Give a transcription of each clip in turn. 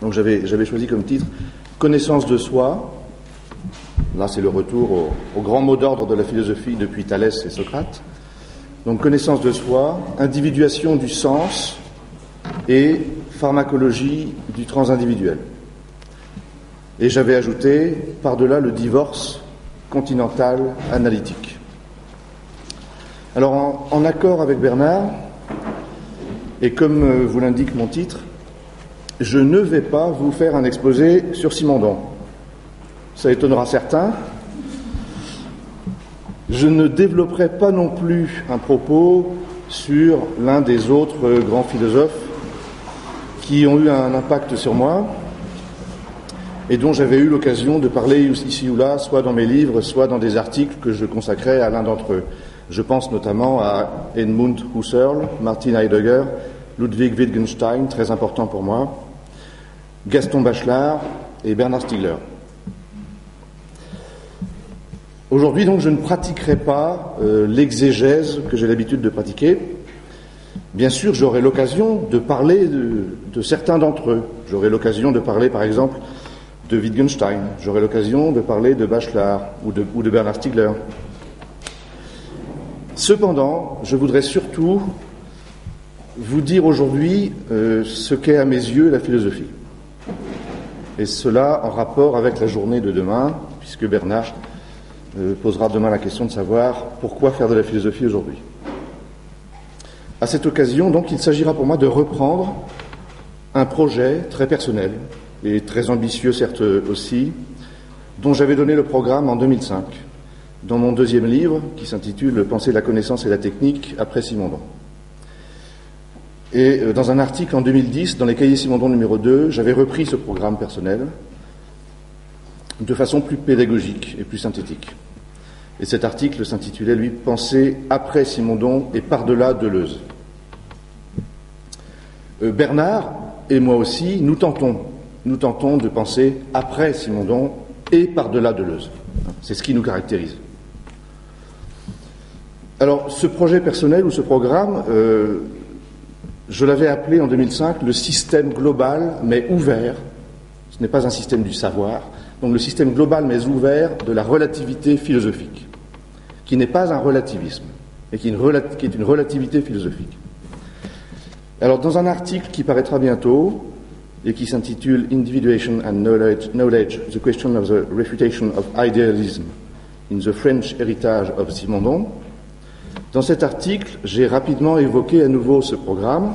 Donc j'avais choisi comme titre « Connaissance de soi ». Là, c'est le retour au grand mot d'ordre de la philosophie depuis Thalès et Socrate. Donc, connaissance de soi, individuation du sens et pharmacologie du transindividuel. Et j'avais ajouté, par-delà, le divorce continental analytique. Alors, en accord avec Bernard, et comme vous l'indique mon titre, je ne vais pas vous faire un exposé sur Simondon. Ça étonnera certains. Je ne développerai pas non plus un propos sur l'un des autres grands philosophes qui ont eu un impact sur moi et dont j'avais eu l'occasion de parler ici ou là, soit dans mes livres, soit dans des articles que je consacrais à l'un d'entre eux. Je pense notamment à Edmund Husserl, Martin Heidegger, Ludwig Wittgenstein, très important pour moi, Gaston Bachelard et Bernard Stiegler. Aujourd'hui, donc, je ne pratiquerai pas l'exégèse que j'ai l'habitude de pratiquer. Bien sûr, j'aurai l'occasion de parler de certains d'entre eux. J'aurai l'occasion de parler, par exemple, de Wittgenstein. J'aurai l'occasion de parler de Bachelard ou de Bernard Stiegler. Cependant, je voudrais surtout vous dire aujourd'hui ce qu'est à mes yeux la philosophie. Et cela en rapport avec la journée de demain, puisque Bernard posera demain la question de savoir pourquoi faire de la philosophie aujourd'hui. À cette occasion, donc, il s'agira pour moi de reprendre un projet très personnel et très ambitieux, certes aussi, dont j'avais donné le programme en 2005, dans mon deuxième livre, qui s'intitule « Penser la connaissance et la technique après Simondon ». Et dans un article en 2010, dans les cahiers Simondon numéro 2, j'avais repris ce programme personnel de façon plus pédagogique et plus synthétique. Et cet article s'intitulait, lui, « Penser après Simondon et par-delà Deleuze ». Bernard et moi aussi, nous tentons de penser après Simondon et par-delà Deleuze. C'est ce qui nous caractérise. Alors, ce projet personnel ou ce programme, je l'avais appelé en 2005 le système global mais ouvert. Ce n'est pas un système du savoir. Donc le système global mais ouvert de la relativité philosophique, qui n'est pas un relativisme, mais qui est une relativité philosophique. Alors dans un article qui paraîtra bientôt, et qui s'intitule « Individuation and Knowledge, the question of the refutation of idealism in the French heritage of Simondon », dans cet article, j'ai rapidement évoqué à nouveau ce programme,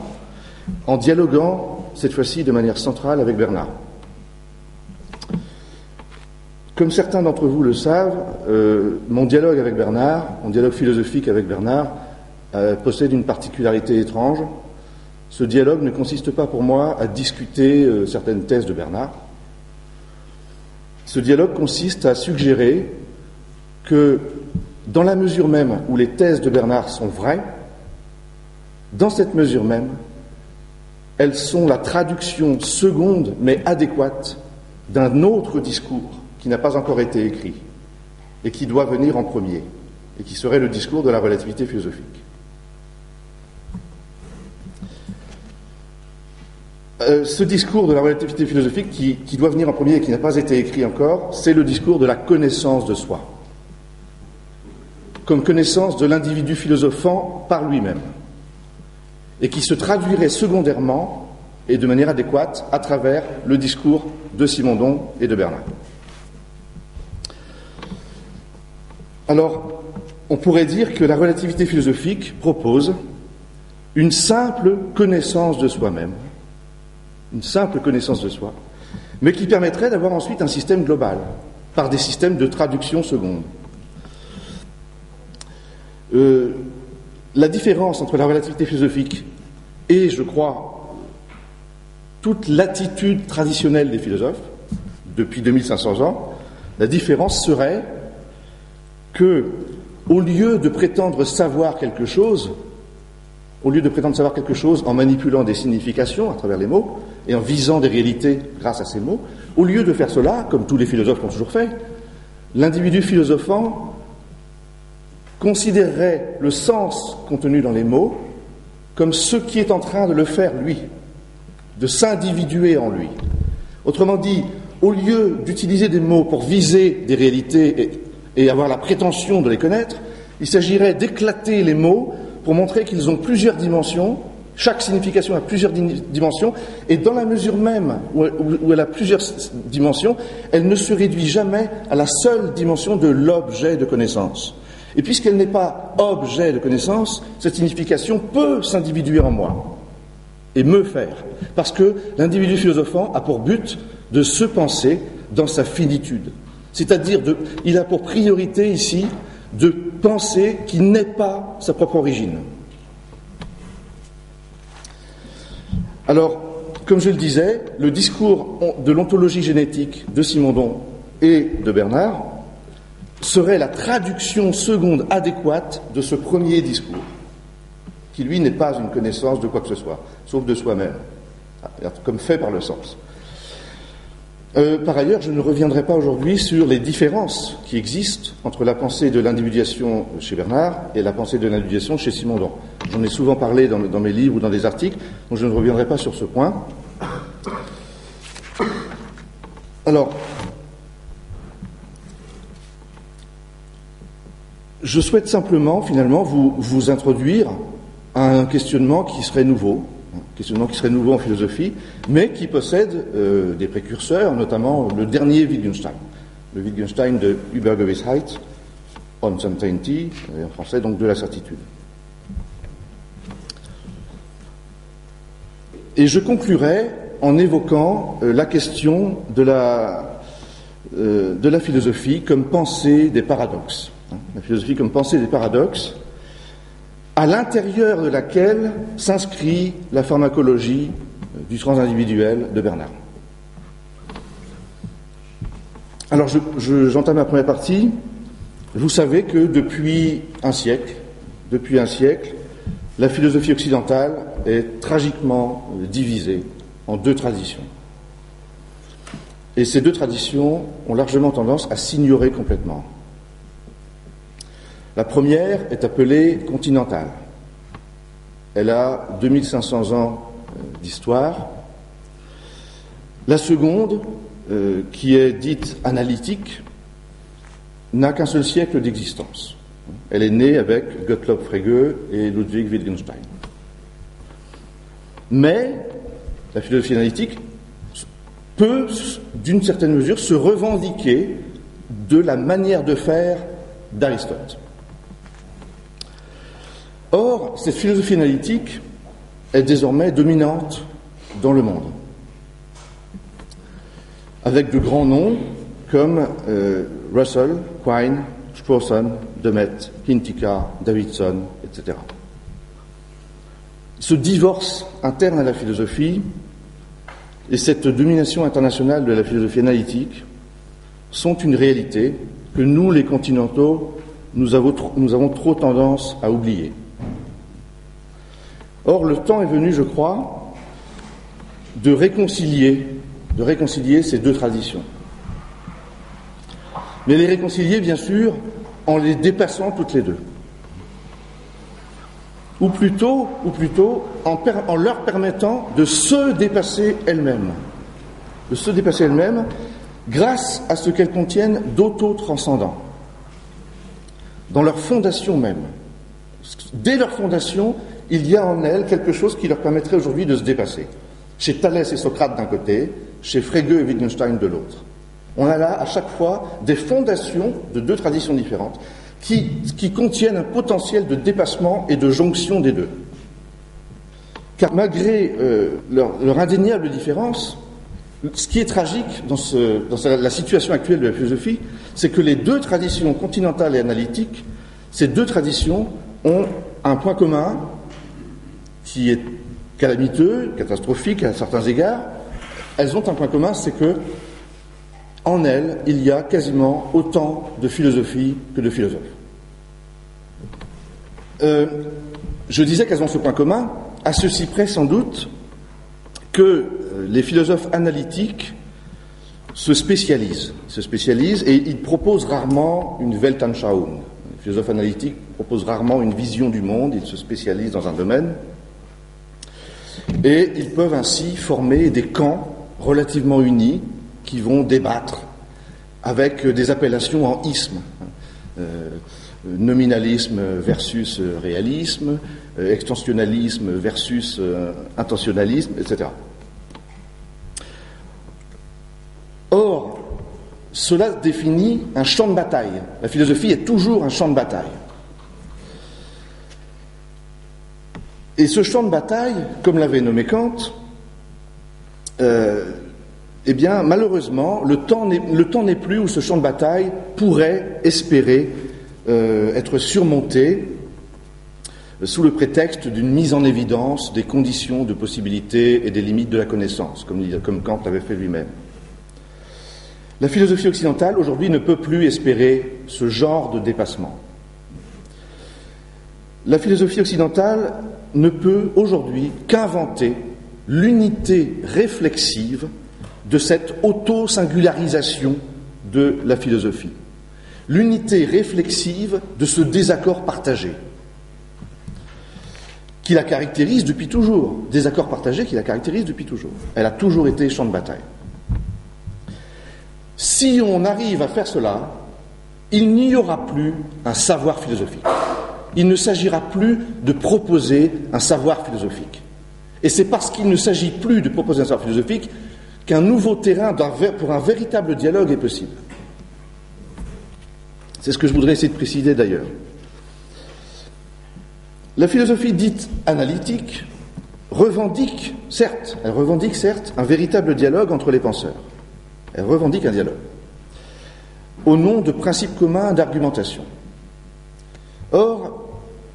en dialoguant, cette fois-ci de manière centrale, avec Bernard. Comme certains d'entre vous le savent, mon dialogue avec Bernard, mon dialogue philosophique avec Bernard, possède une particularité étrange. Ce dialogue ne consiste pas pour moi à discuter certaines thèses de Bernard. Ce dialogue consiste à suggérer que, dans la mesure même où les thèses de Bernard sont vraies, dans cette mesure même, elles sont la traduction seconde mais adéquate d'un autre discours qui n'a pas encore été écrit et qui doit venir en premier, et qui serait le discours de la relativité philosophique. Ce discours de la relativité philosophique qui doit venir en premier et qui n'a pas été écrit encore, c'est le discours de la connaissance de soi, comme connaissance de l'individu philosophant par lui-même, et qui se traduirait secondairement et de manière adéquate à travers le discours de Simondon et de Bernard. Alors, on pourrait dire que la relativité philosophique propose une simple connaissance de soi-même, une simple connaissance de soi, mais qui permettrait d'avoir ensuite un système global, par des systèmes de traduction seconde. La différence entre la relativité philosophique et, je crois, toute l'attitude traditionnelle des philosophes, depuis 2500 ans, la différence serait que, au lieu de prétendre savoir quelque chose en manipulant des significations à travers les mots et en visant des réalités grâce à ces mots, au lieu de faire cela, comme tous les philosophes l'ont toujours fait, l'individu philosophant considérerait le sens contenu dans les mots comme ce qui est en train de le faire lui, de s'individuer en lui. Autrement dit, au lieu d'utiliser des mots pour viser des réalités et avoir la prétention de les connaître, il s'agirait d'éclater les mots pour montrer qu'ils ont plusieurs dimensions, chaque signification a plusieurs dimensions, et dans la mesure même où elle a plusieurs dimensions, elle ne se réduit jamais à la seule dimension de l'objet de connaissance. Et puisqu'elle n'est pas objet de connaissance, cette signification peut s'individuer en moi et me faire, parce que l'individu philosophant a pour but de se penser dans sa finitude. C'est-à-dire, il a pour priorité ici de penser qu'il n'est pas sa propre origine. Alors, comme je le disais, le discours de l'ontologie génétique de Simondon et de Bernard serait la traduction seconde adéquate de ce premier discours, qui lui n'est pas une connaissance de quoi que ce soit, sauf de soi-même, comme fait par le sens. Par ailleurs, je ne reviendrai pas aujourd'hui sur les différences qui existent entre la pensée de l'individuation chez Bernard et la pensée de l'individuation chez Simondon. J'en ai souvent parlé dans mes livres ou dans des articles, donc je ne reviendrai pas sur ce point. Alors, je souhaite simplement, finalement, vous introduire à un questionnement qui serait nouveau en philosophie, mais qui possède des précurseurs, notamment le dernier Wittgenstein, le Wittgenstein de Übergewissheit, Uncertainty, en français donc de la certitude. Et je conclurai en évoquant la question de la philosophie comme pensée des paradoxes. La philosophie comme pensée des paradoxes, à l'intérieur de laquelle s'inscrit la pharmacologie du transindividuel de Bernard. Alors, j'entame ma première partie. Vous savez que depuis un siècle, la philosophie occidentale est tragiquement divisée en deux traditions. Et ces deux traditions ont largement tendance à s'ignorer complètement. La première est appelée continentale. Elle a 2500 ans d'histoire. La seconde, qui est dite analytique, n'a qu'un seul siècle d'existence. Elle est née avec Gottlob Frege et Ludwig Wittgenstein. Mais la philosophie analytique peut, d'une certaine mesure, se revendiquer de la manière de faire d'Aristote. Or, cette philosophie analytique est désormais dominante dans le monde, avec de grands noms comme Russell, Quine, Strawson, Demet, Hintikka, Davidson, etc. Ce divorce interne à la philosophie et cette domination internationale de la philosophie analytique sont une réalité que nous, les continentaux, nous avons trop tendance à oublier. Or, le temps est venu, je crois, de réconcilier ces deux traditions. Mais les réconcilier, bien sûr, en les dépassant toutes les deux. Ou plutôt en leur permettant de se dépasser elles-mêmes. De se dépasser elles-mêmes grâce à ce qu'elles contiennent d'auto-transcendant. Dans leur fondation même. Dès leur fondation, il y a en elles quelque chose qui leur permettrait aujourd'hui de se dépasser. Chez Thalès et Socrate d'un côté, chez Frege et Wittgenstein de l'autre. On a là, à chaque fois, des fondations de deux traditions différentes qui contiennent un potentiel de dépassement et de jonction des deux. Car malgré leur indéniable différence, ce qui est tragique dans la situation actuelle de la philosophie, c'est que les deux traditions continentale et analytique, ces deux traditions ont un point commun qui est calamiteux, catastrophique à certains égards. Elles ont un point commun, c'est que en elles, il y a quasiment autant de philosophie que de philosophes. Je disais qu'elles ont ce point commun, à ceci près sans doute que les philosophes analytiques se spécialisent et ils proposent rarement une Weltanschauung. Les philosophes analytiques proposent rarement une vision du monde, ils se spécialisent dans un domaine et ils peuvent ainsi former des camps relativement unis qui vont débattre avec des appellations en ismes. Nominalisme versus réalisme, extensionnalisme versus intentionnalisme, etc. Or, cela définit un champ de bataille. La philosophie est toujours un champ de bataille. Et ce champ de bataille, comme l'avait nommé Kant, eh bien, malheureusement, le temps n'est plus où ce champ de bataille pourrait espérer être surmonté sous le prétexte d'une mise en évidence des conditions de possibilité et des limites de la connaissance, comme Kant l'avait fait lui-même. La philosophie occidentale, aujourd'hui, ne peut plus espérer ce genre de dépassement. La philosophie occidentale ne peut aujourd'hui qu'inventer l'unité réflexive de cette auto-singularisation de la philosophie, l'unité réflexive de ce désaccord partagé qui la caractérise depuis toujours, désaccord partagé qui la caractérise depuis toujours. Elle a toujours été champ de bataille. Si on arrive à faire cela, il n'y aura plus un savoir philosophique. Il ne s'agira plus de proposer un savoir philosophique. Et c'est parce qu'il ne s'agit plus de proposer un savoir philosophique qu'un nouveau terrain pour un véritable dialogue est possible. C'est ce que je voudrais essayer de préciser d'ailleurs. La philosophie dite analytique revendique certes un véritable dialogue entre les penseurs. Elle revendique un dialogue au nom de principes communs d'argumentation. Or,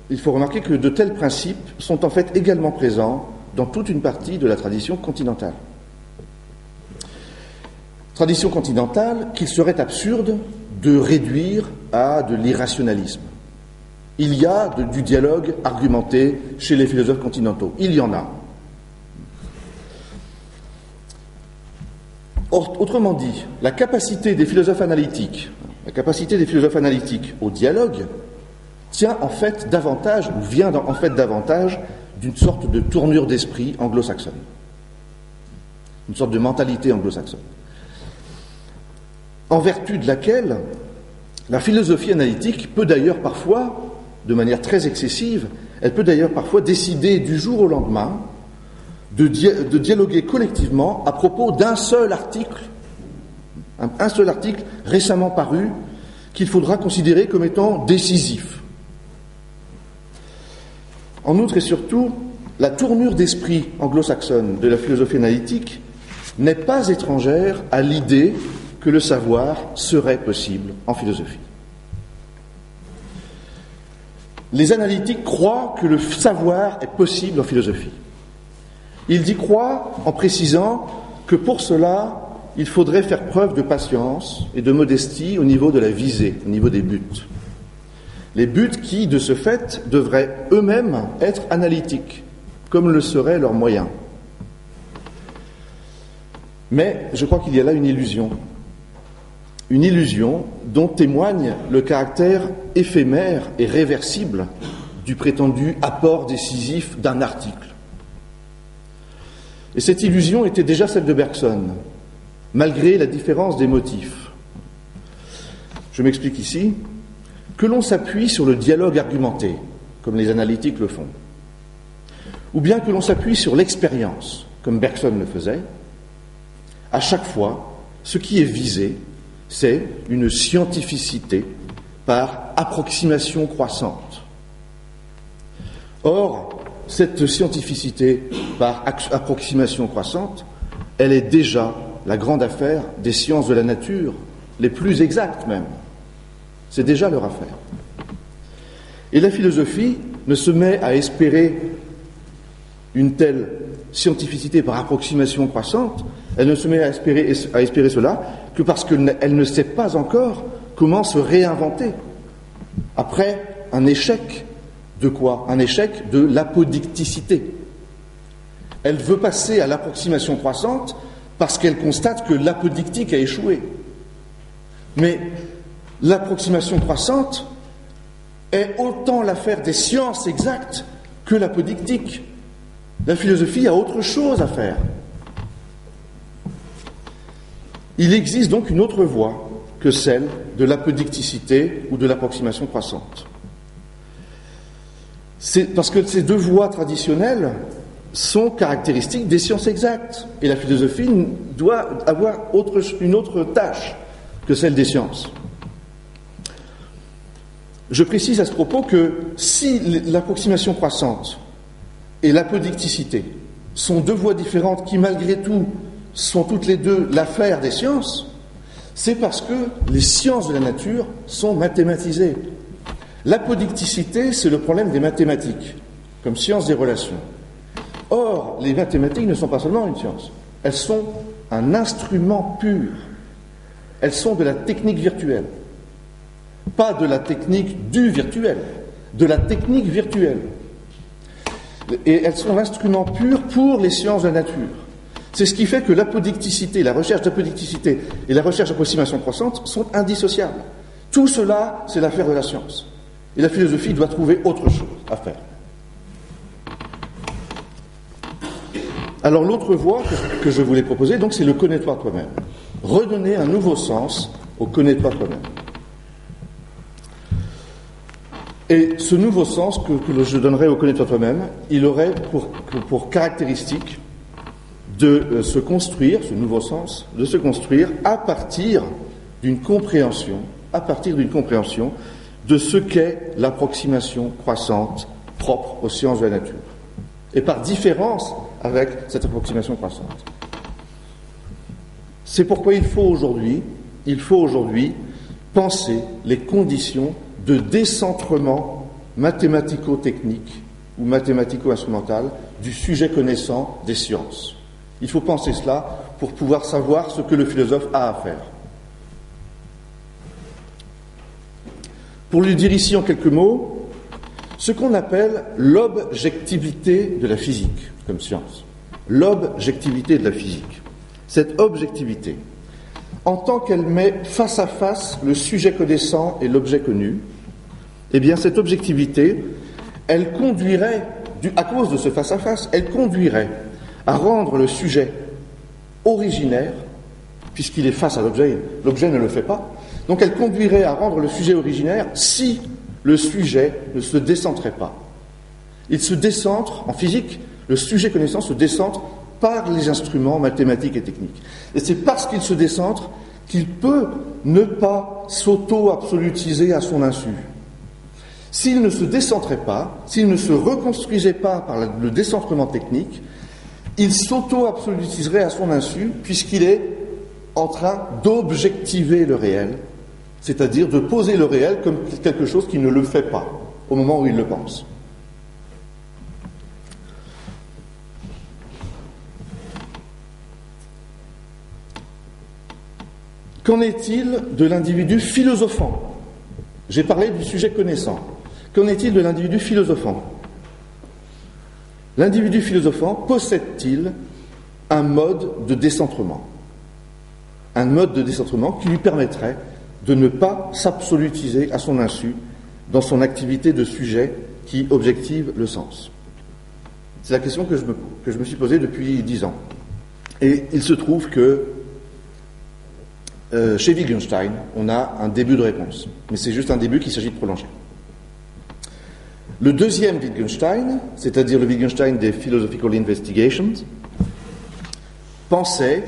il faut remarquer que de tels principes sont en fait également présents dans toute une partie de la tradition continentale. Tradition continentale qu'il serait absurde de réduire à de l'irrationalisme. Il y a du dialogue argumenté chez les philosophes continentaux. Il y en a. Autrement dit, la capacité des philosophes analytiques au dialogue vient en fait davantage d'une sorte de tournure d'esprit anglo-saxonne, une sorte de mentalité anglo-saxonne, en vertu de laquelle la philosophie analytique peut d'ailleurs parfois, de manière très excessive, elle peut d'ailleurs parfois décider du jour au lendemain de dialoguer collectivement à propos d'un seul article récemment paru qu'il faudra considérer comme étant décisif. En outre et surtout, la tournure d'esprit anglo-saxonne de la philosophie analytique n'est pas étrangère à l'idée que le savoir serait possible en philosophie. Les analytiques croient que le savoir est possible en philosophie. Ils y croient en précisant que pour cela, il faudrait faire preuve de patience et de modestie au niveau de la visée, au niveau des buts. Les buts qui, de ce fait, devraient eux-mêmes être analytiques, comme le serait leur moyen. Mais je crois qu'il y a là une illusion dont témoigne le caractère éphémère et réversible du prétendu apport décisif d'un article. Et cette illusion était déjà celle de Bergson, malgré la différence des motifs. Je m'explique ici. Que l'on s'appuie sur le dialogue argumenté, comme les analytiques le font, ou bien que l'on s'appuie sur l'expérience, comme Bergson le faisait, à chaque fois, ce qui est visé, c'est une scientificité par approximation croissante. Or, cette scientificité par approximation croissante, elle est déjà la grande affaire des sciences de la nature, les plus exactes même. C'est déjà leur affaire. Et la philosophie ne se met à espérer une telle scientificité par approximation croissante, elle ne se met à espérer cela que parce qu'elle ne sait pas encore comment se réinventer après un échec de quoi ? Un échec de l'apodicticité. Elle veut passer à l'approximation croissante parce qu'elle constate que l'apodictique a échoué. Mais l'approximation croissante est autant l'affaire des sciences exactes que l'apodictique. La philosophie a autre chose à faire. Il existe donc une autre voie que celle de l'apodicticité ou de l'approximation croissante. C'est parce que ces deux voies traditionnelles sont caractéristiques des sciences exactes. Et la philosophie doit avoir une autre tâche que celle des sciences. Je précise à ce propos que si l'approximation croissante et l'apodicticité sont deux voies différentes qui, malgré tout, sont toutes les deux l'affaire des sciences, c'est parce que les sciences de la nature sont mathématisées. L'apodicticité, c'est le problème des mathématiques, comme science des relations. Or, les mathématiques ne sont pas seulement une science, elles sont un instrument pur. Elles sont de la technique virtuelle. Pas de la technique du virtuel, de la technique virtuelle. Et elles sont l'instrument pur pour les sciences de la nature. C'est ce qui fait que l'apodicticité, la recherche d'apodicticité et la recherche d'approximation croissante sont indissociables. Tout cela, c'est l'affaire de la science. Et la philosophie doit trouver autre chose à faire. Alors l'autre voie que je voulais proposer, donc, c'est le connais-toi toi-même. Redonner un nouveau sens au connais-toi toi-même. Et ce nouveau sens que je donnerais au connais-toi toi-même, il aurait pour caractéristique de se construire, ce nouveau sens, de se construire à partir d'une compréhension de ce qu'est l'approximation croissante propre aux sciences de la nature. Et par différence avec cette approximation croissante. C'est pourquoi il faut aujourd'hui penser les conditions de décentrement mathématico-technique ou mathématico-instrumental du sujet connaissant des sciences. Il faut penser cela pour pouvoir savoir ce que le philosophe a à faire. Pour lui dire ici en quelques mots, ce qu'on appelle l'objectivité de la physique comme science. L'objectivité de la physique. Cette objectivité, en tant qu'elle met face à face le sujet connaissant et l'objet connu, eh bien cette objectivité, elle conduirait, à cause de ce face à face, elle conduirait à rendre le sujet originaire, puisqu'il est face à l'objet, l'objet ne le fait pas, donc elle conduirait à rendre le sujet originaire si le sujet ne se décentrait pas. Il se décentre, en physique, le sujet connaissant se décentre par les instruments mathématiques et techniques. Et c'est parce qu'il se décentre qu'il peut ne pas s'auto-absolutiser à son insu. S'il ne se décentrait pas, s'il ne se reconstruisait pas par le décentrement technique, il s'auto-absolutiserait à son insu puisqu'il est en train d'objectiver le réel, c'est-à-dire de poser le réel comme quelque chose qui ne le fait pas au moment où il le pense. Qu'en est-il de l'individu philosophant ? J'ai parlé du sujet connaissant. Qu'en est-il de l'individu philosophant ? L'individu philosophant possède-t-il un mode de décentrement ? Un mode de décentrement qui lui permettrait de ne pas s'absolutiser à son insu dans son activité de sujet qui objective le sens. C'est la question que je me suis posée depuis 10 ans. Et il se trouve que chez Wittgenstein, on a un début de réponse. Mais c'est juste un début qu'il s'agit de prolonger. Le deuxième Wittgenstein, c'est-à-dire le Wittgenstein des Philosophical Investigations, pensait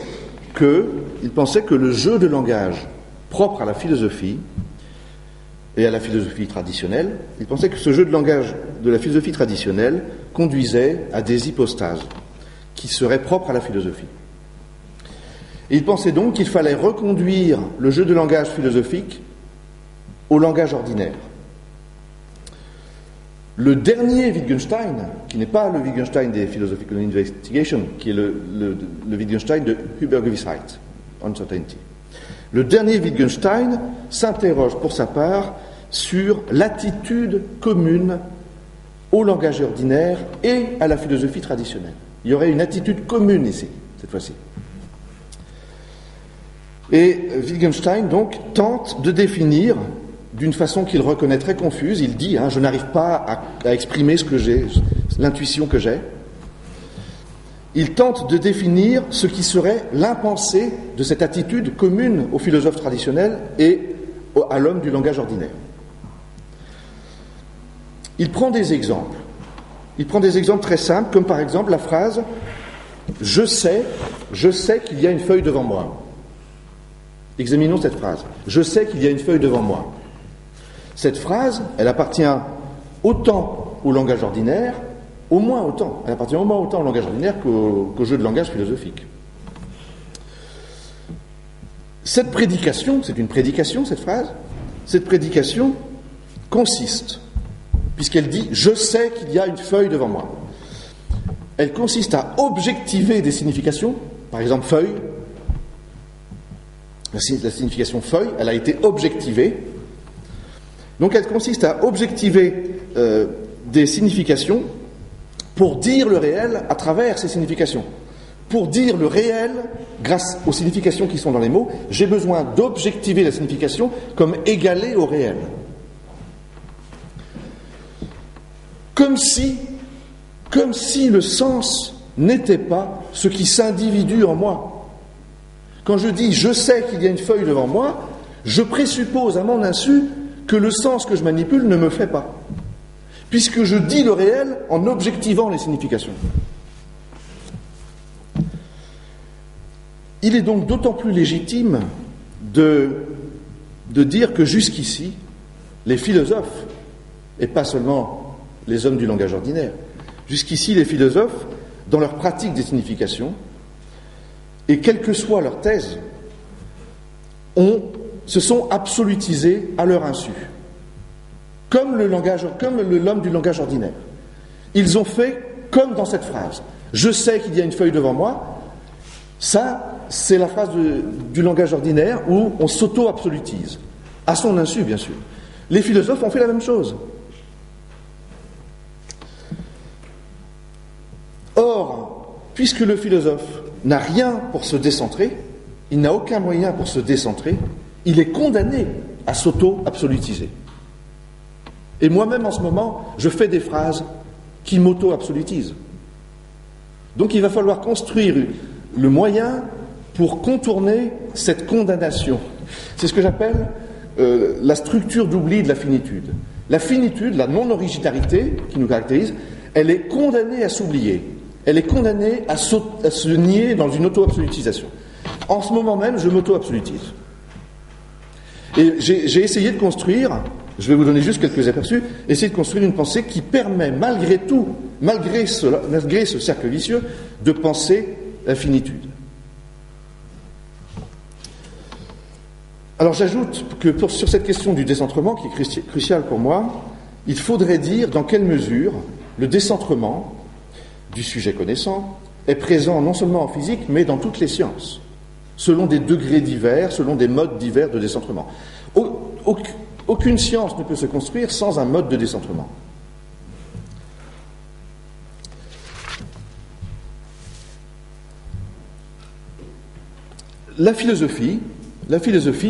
que le jeu de langage propre à la philosophie et à la philosophie traditionnelle, il pensait que ce jeu de langage de la philosophie traditionnelle conduisait à des hypostases qui seraient propres à la philosophie. Et il pensait donc qu'il fallait reconduire le jeu de langage philosophique au langage ordinaire. Le dernier Wittgenstein, qui n'est pas le Wittgenstein des Philosophical Investigations, qui est le Wittgenstein de Übergewissheit, Uncertainty. Le dernier Wittgenstein s'interroge pour sa part sur l'attitude commune au langage ordinaire et à la philosophie traditionnelle. Il y aurait une attitude commune ici, cette fois-ci. Et Wittgenstein, donc, tente de définir, d'une façon qu'il reconnaît très confuse, il dit, je n'arrive pas à exprimer ce que j'ai, l'intuition que j'ai, il tente de définir ce qui serait l'impensé de cette attitude commune aux philosophes traditionnels et à l'homme du langage ordinaire. Il prend des exemples. Il prend des exemples très simples, comme par exemple la phrase « je sais qu'il y a une feuille devant moi ». Examinons cette phrase. « Je sais qu'il y a une feuille devant moi ». Cette phrase, elle appartient autant au langage ordinaire, elle appartient au moins autant au langage ordinaire qu'au jeu de langage philosophique. Cette prédication, c'est une prédication cette phrase, cette prédication consiste, puisqu'elle dit « je sais qu'il y a une feuille devant moi », elle consiste à objectiver des significations, par exemple feuille, la signification feuille, elle a été objectivée, donc elle consiste à objectiver des significations pour dire le réel à travers ces significations. Pour dire le réel, grâce aux significations qui sont dans les mots, j'ai besoin d'objectiver la signification comme égalée au réel. Comme si le sens n'était pas ce qui s'individue en moi. Quand je dis « je sais qu'il y a une feuille devant moi », je présuppose à mon insu que le sens que je manipule ne me fait pas, puisque je dis le réel en objectivant les significations. Il est donc d'autant plus légitime de dire que jusqu'ici, les philosophes, et pas seulement les hommes du langage ordinaire, jusqu'ici les philosophes, dans leur pratique des significations, et quelle que soit leur thèse, se sont absolutisés à leur insu, comme l'homme du langage ordinaire. Ils ont fait comme dans cette phrase. Je sais qu'il y a une feuille devant moi. Ça, c'est la phrase du langage ordinaire où on s'auto-absolutise, à son insu, bien sûr. Les philosophes ont fait la même chose. Or, puisque le philosophe n'a rien pour se décentrer, il n'a aucun moyen pour se décentrer, il est condamné à s'auto-absolutiser. Et moi-même, en ce moment, je fais des phrases qui m'auto-absolutisent. Donc il va falloir construire le moyen pour contourner cette condamnation. C'est ce que j'appelle la structure d'oubli de la finitude. La finitude, la non-originalité qui nous caractérise, elle est condamnée à s'oublier. Elle est condamnée à se nier dans une auto-absolutisation. En ce moment même, je m'auto-absolutise. Et j'ai essayé de construire, je vais vous donner juste quelques aperçus, essayer de construire une pensée qui permet malgré tout, malgré ce cercle vicieux, de penser la finitude. Alors j'ajoute que sur cette question du décentrement, qui est cruciale pour moi, il faudrait dire dans quelle mesure le décentrement du sujet connaissant est présent non seulement en physique, mais dans toutes les sciences, selon des degrés divers, selon des modes divers de décentrement. Aucune science ne peut se construire sans un mode de décentrement. La philosophie,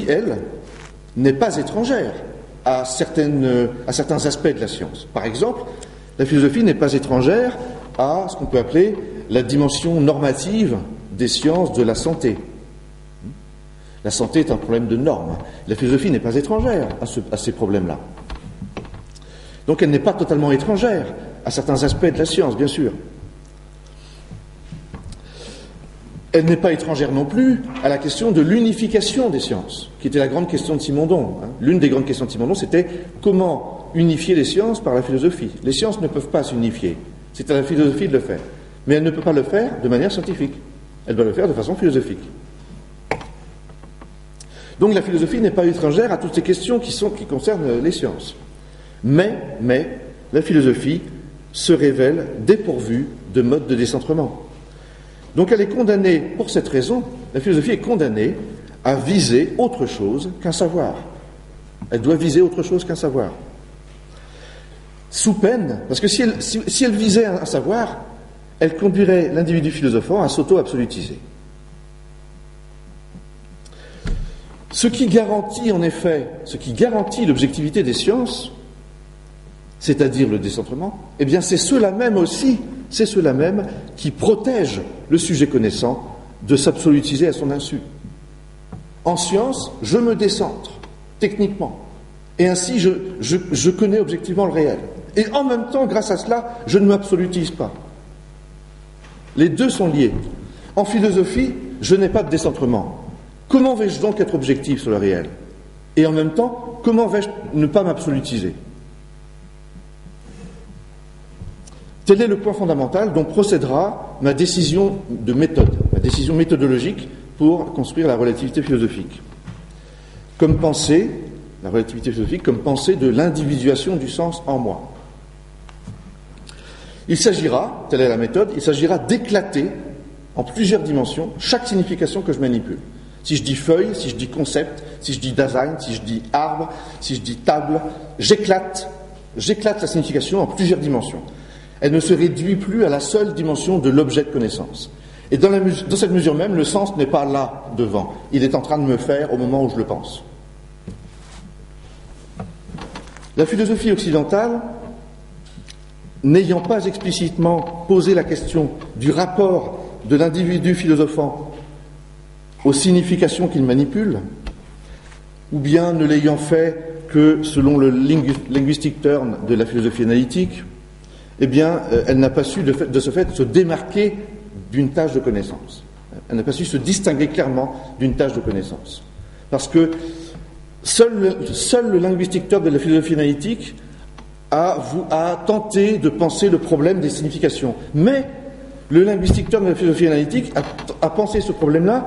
elle, n'est pas étrangère à certains aspects de la science. Par exemple, la philosophie n'est pas étrangère à ce qu'on peut appeler la dimension normative des sciences de la santé. La santé est un problème de normes. La philosophie n'est pas étrangère à ces problèmes-là. Donc elle n'est pas totalement étrangère à certains aspects de la science, bien sûr. Elle n'est pas étrangère non plus à la question de l'unification des sciences, qui était la grande question de Simondon. L'une des grandes questions de Simondon, c'était comment unifier les sciences par la philosophie. Les sciences ne peuvent pas s'unifier. C'est à la philosophie de le faire. Mais elle ne peut pas le faire de manière scientifique. Elle doit le faire de façon philosophique. Donc la philosophie n'est pas étrangère à toutes ces questions qui concernent les sciences. Mais la philosophie se révèle dépourvue de mode de décentrement. Donc elle est condamnée, pour cette raison, la philosophie est condamnée à viser autre chose qu'un savoir. Elle doit viser autre chose qu'un savoir. Sous peine, parce que si elle visait un savoir, elle conduirait l'individu philosophant à s'auto-absolutiser. Ce qui garantit l'objectivité des sciences, c'est-à-dire le décentrement, eh bien c'est cela même aussi, c'est ceux-là même qui protègent le sujet connaissant de s'absolutiser à son insu. En science, je me décentre, techniquement, et ainsi je connais objectivement le réel. Et en même temps, grâce à cela, je ne m'absolutise pas. Les deux sont liés. En philosophie, je n'ai pas de décentrement. Comment vais-je donc être objectif sur le réel? Et en même temps, comment vais-je ne pas m'absolutiser? Tel est le point fondamental dont procédera ma décision de méthode, ma décision méthodologique pour construire la relativité philosophique. Comme pensée, la relativité philosophique, comme pensée de l'individuation du sens en moi. Il s'agira, telle est la méthode, il s'agira d'éclater en plusieurs dimensions chaque signification que je manipule. Si je dis feuille, si je dis concept, si je dis design, si je dis arbre, si je dis table, j'éclate la signification en plusieurs dimensions. Elle ne se réduit plus à la seule dimension de l'objet de connaissance. Et dans cette mesure même, le sens n'est pas là devant. Il est en train de me faire au moment où je le pense. La philosophie occidentale, n'ayant pas explicitement posé la question du rapport de l'individu philosophant aux significations qu'il manipule, ou bien ne l'ayant fait que selon le linguistic turn de la philosophie analytique, eh bien, elle n'a pas su de ce fait se démarquer d'une tâche de connaissance. Elle n'a pas su se distinguer clairement d'une tâche de connaissance. Parce que seul le linguistic turn de la philosophie analytique a tenté de penser le problème des significations. Mais le linguistic turn de la philosophie analytique a pensé ce problème-là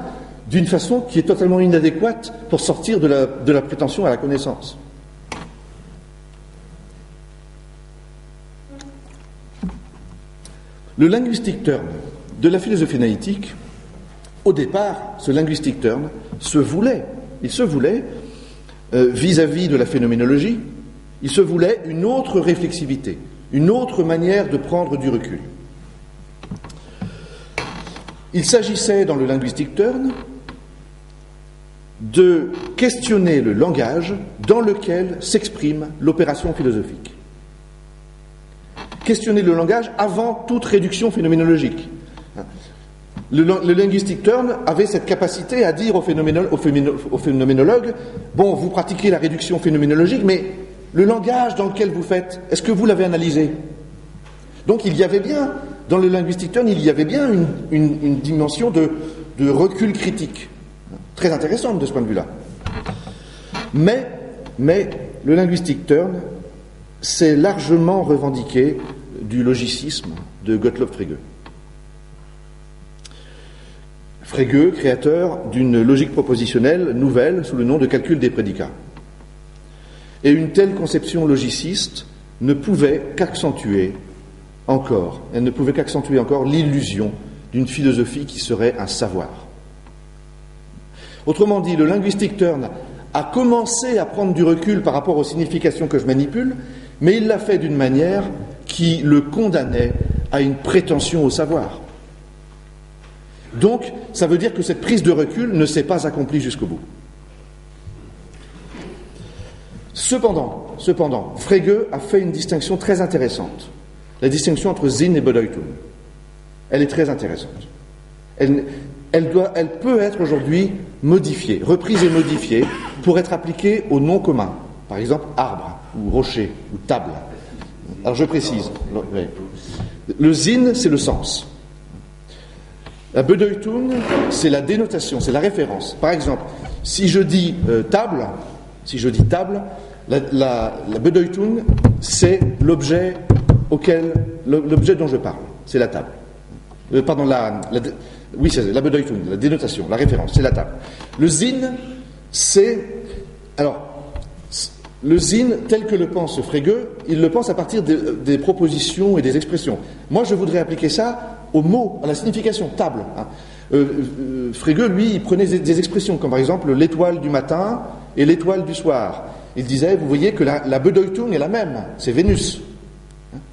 d'une façon qui est totalement inadéquate pour sortir de la prétention à la connaissance. Le linguistic turn de la philosophie analytique, au départ, ce linguistic turn se voulait vis-à-vis de la phénoménologie, il se voulait une autre réflexivité, une autre manière de prendre du recul. Il s'agissait dans le linguistic turn de questionner le langage dans lequel s'exprime l'opération philosophique. Questionner le langage avant toute réduction phénoménologique. Le linguistic turn avait cette capacité à dire aux phénoménologues, bon, vous pratiquez la réduction phénoménologique, mais le langage dans lequel vous faites, est-ce que vous l'avez analysé? Donc il y avait bien, dans le linguistic turn, il y avait bien une dimension de recul critique, très intéressante de ce point de vue-là. Mais le linguistic turn s'est largement revendiqué du logicisme de Gottlob Frege. Frege, créateur d'une logique propositionnelle nouvelle sous le nom de calcul des prédicats. Et une telle conception logiciste ne pouvait qu'accentuer encore l'illusion d'une philosophie qui serait un savoir. Autrement dit, le linguistic turn a commencé à prendre du recul par rapport aux significations que je manipule, mais il l'a fait d'une manière qui le condamnait à une prétention au savoir. Donc, ça veut dire que cette prise de recul ne s'est pas accomplie jusqu'au bout. Cependant, Frege a fait une distinction très intéressante. La distinction entre Sinn et Bedeutung. Elle est très intéressante. Elle peut être aujourd'hui modifiée, reprise et modifiée, pour être appliquée aux noms communs. Par exemple, arbre, ou rocher, ou table. Alors je précise. Le Sinn, c'est le sens. La Bedeutung, c'est la dénotation, c'est la référence. Par exemple, si je dis table, la Bedeutung, c'est l'objet dont je parle. C'est la table. Oui, c'est la Bedeutung, la dénotation, la référence, c'est la table. Le Sinn, c'est... Alors, le Sinn, tel que le pense Frege, il le pense à partir des propositions et des expressions. Moi, je voudrais appliquer ça aux mots, à la signification, table. Frege, lui, il prenait des expressions, comme par exemple l'étoile du matin et l'étoile du soir. Il disait, vous voyez que la Bedeutung est la même, c'est Vénus.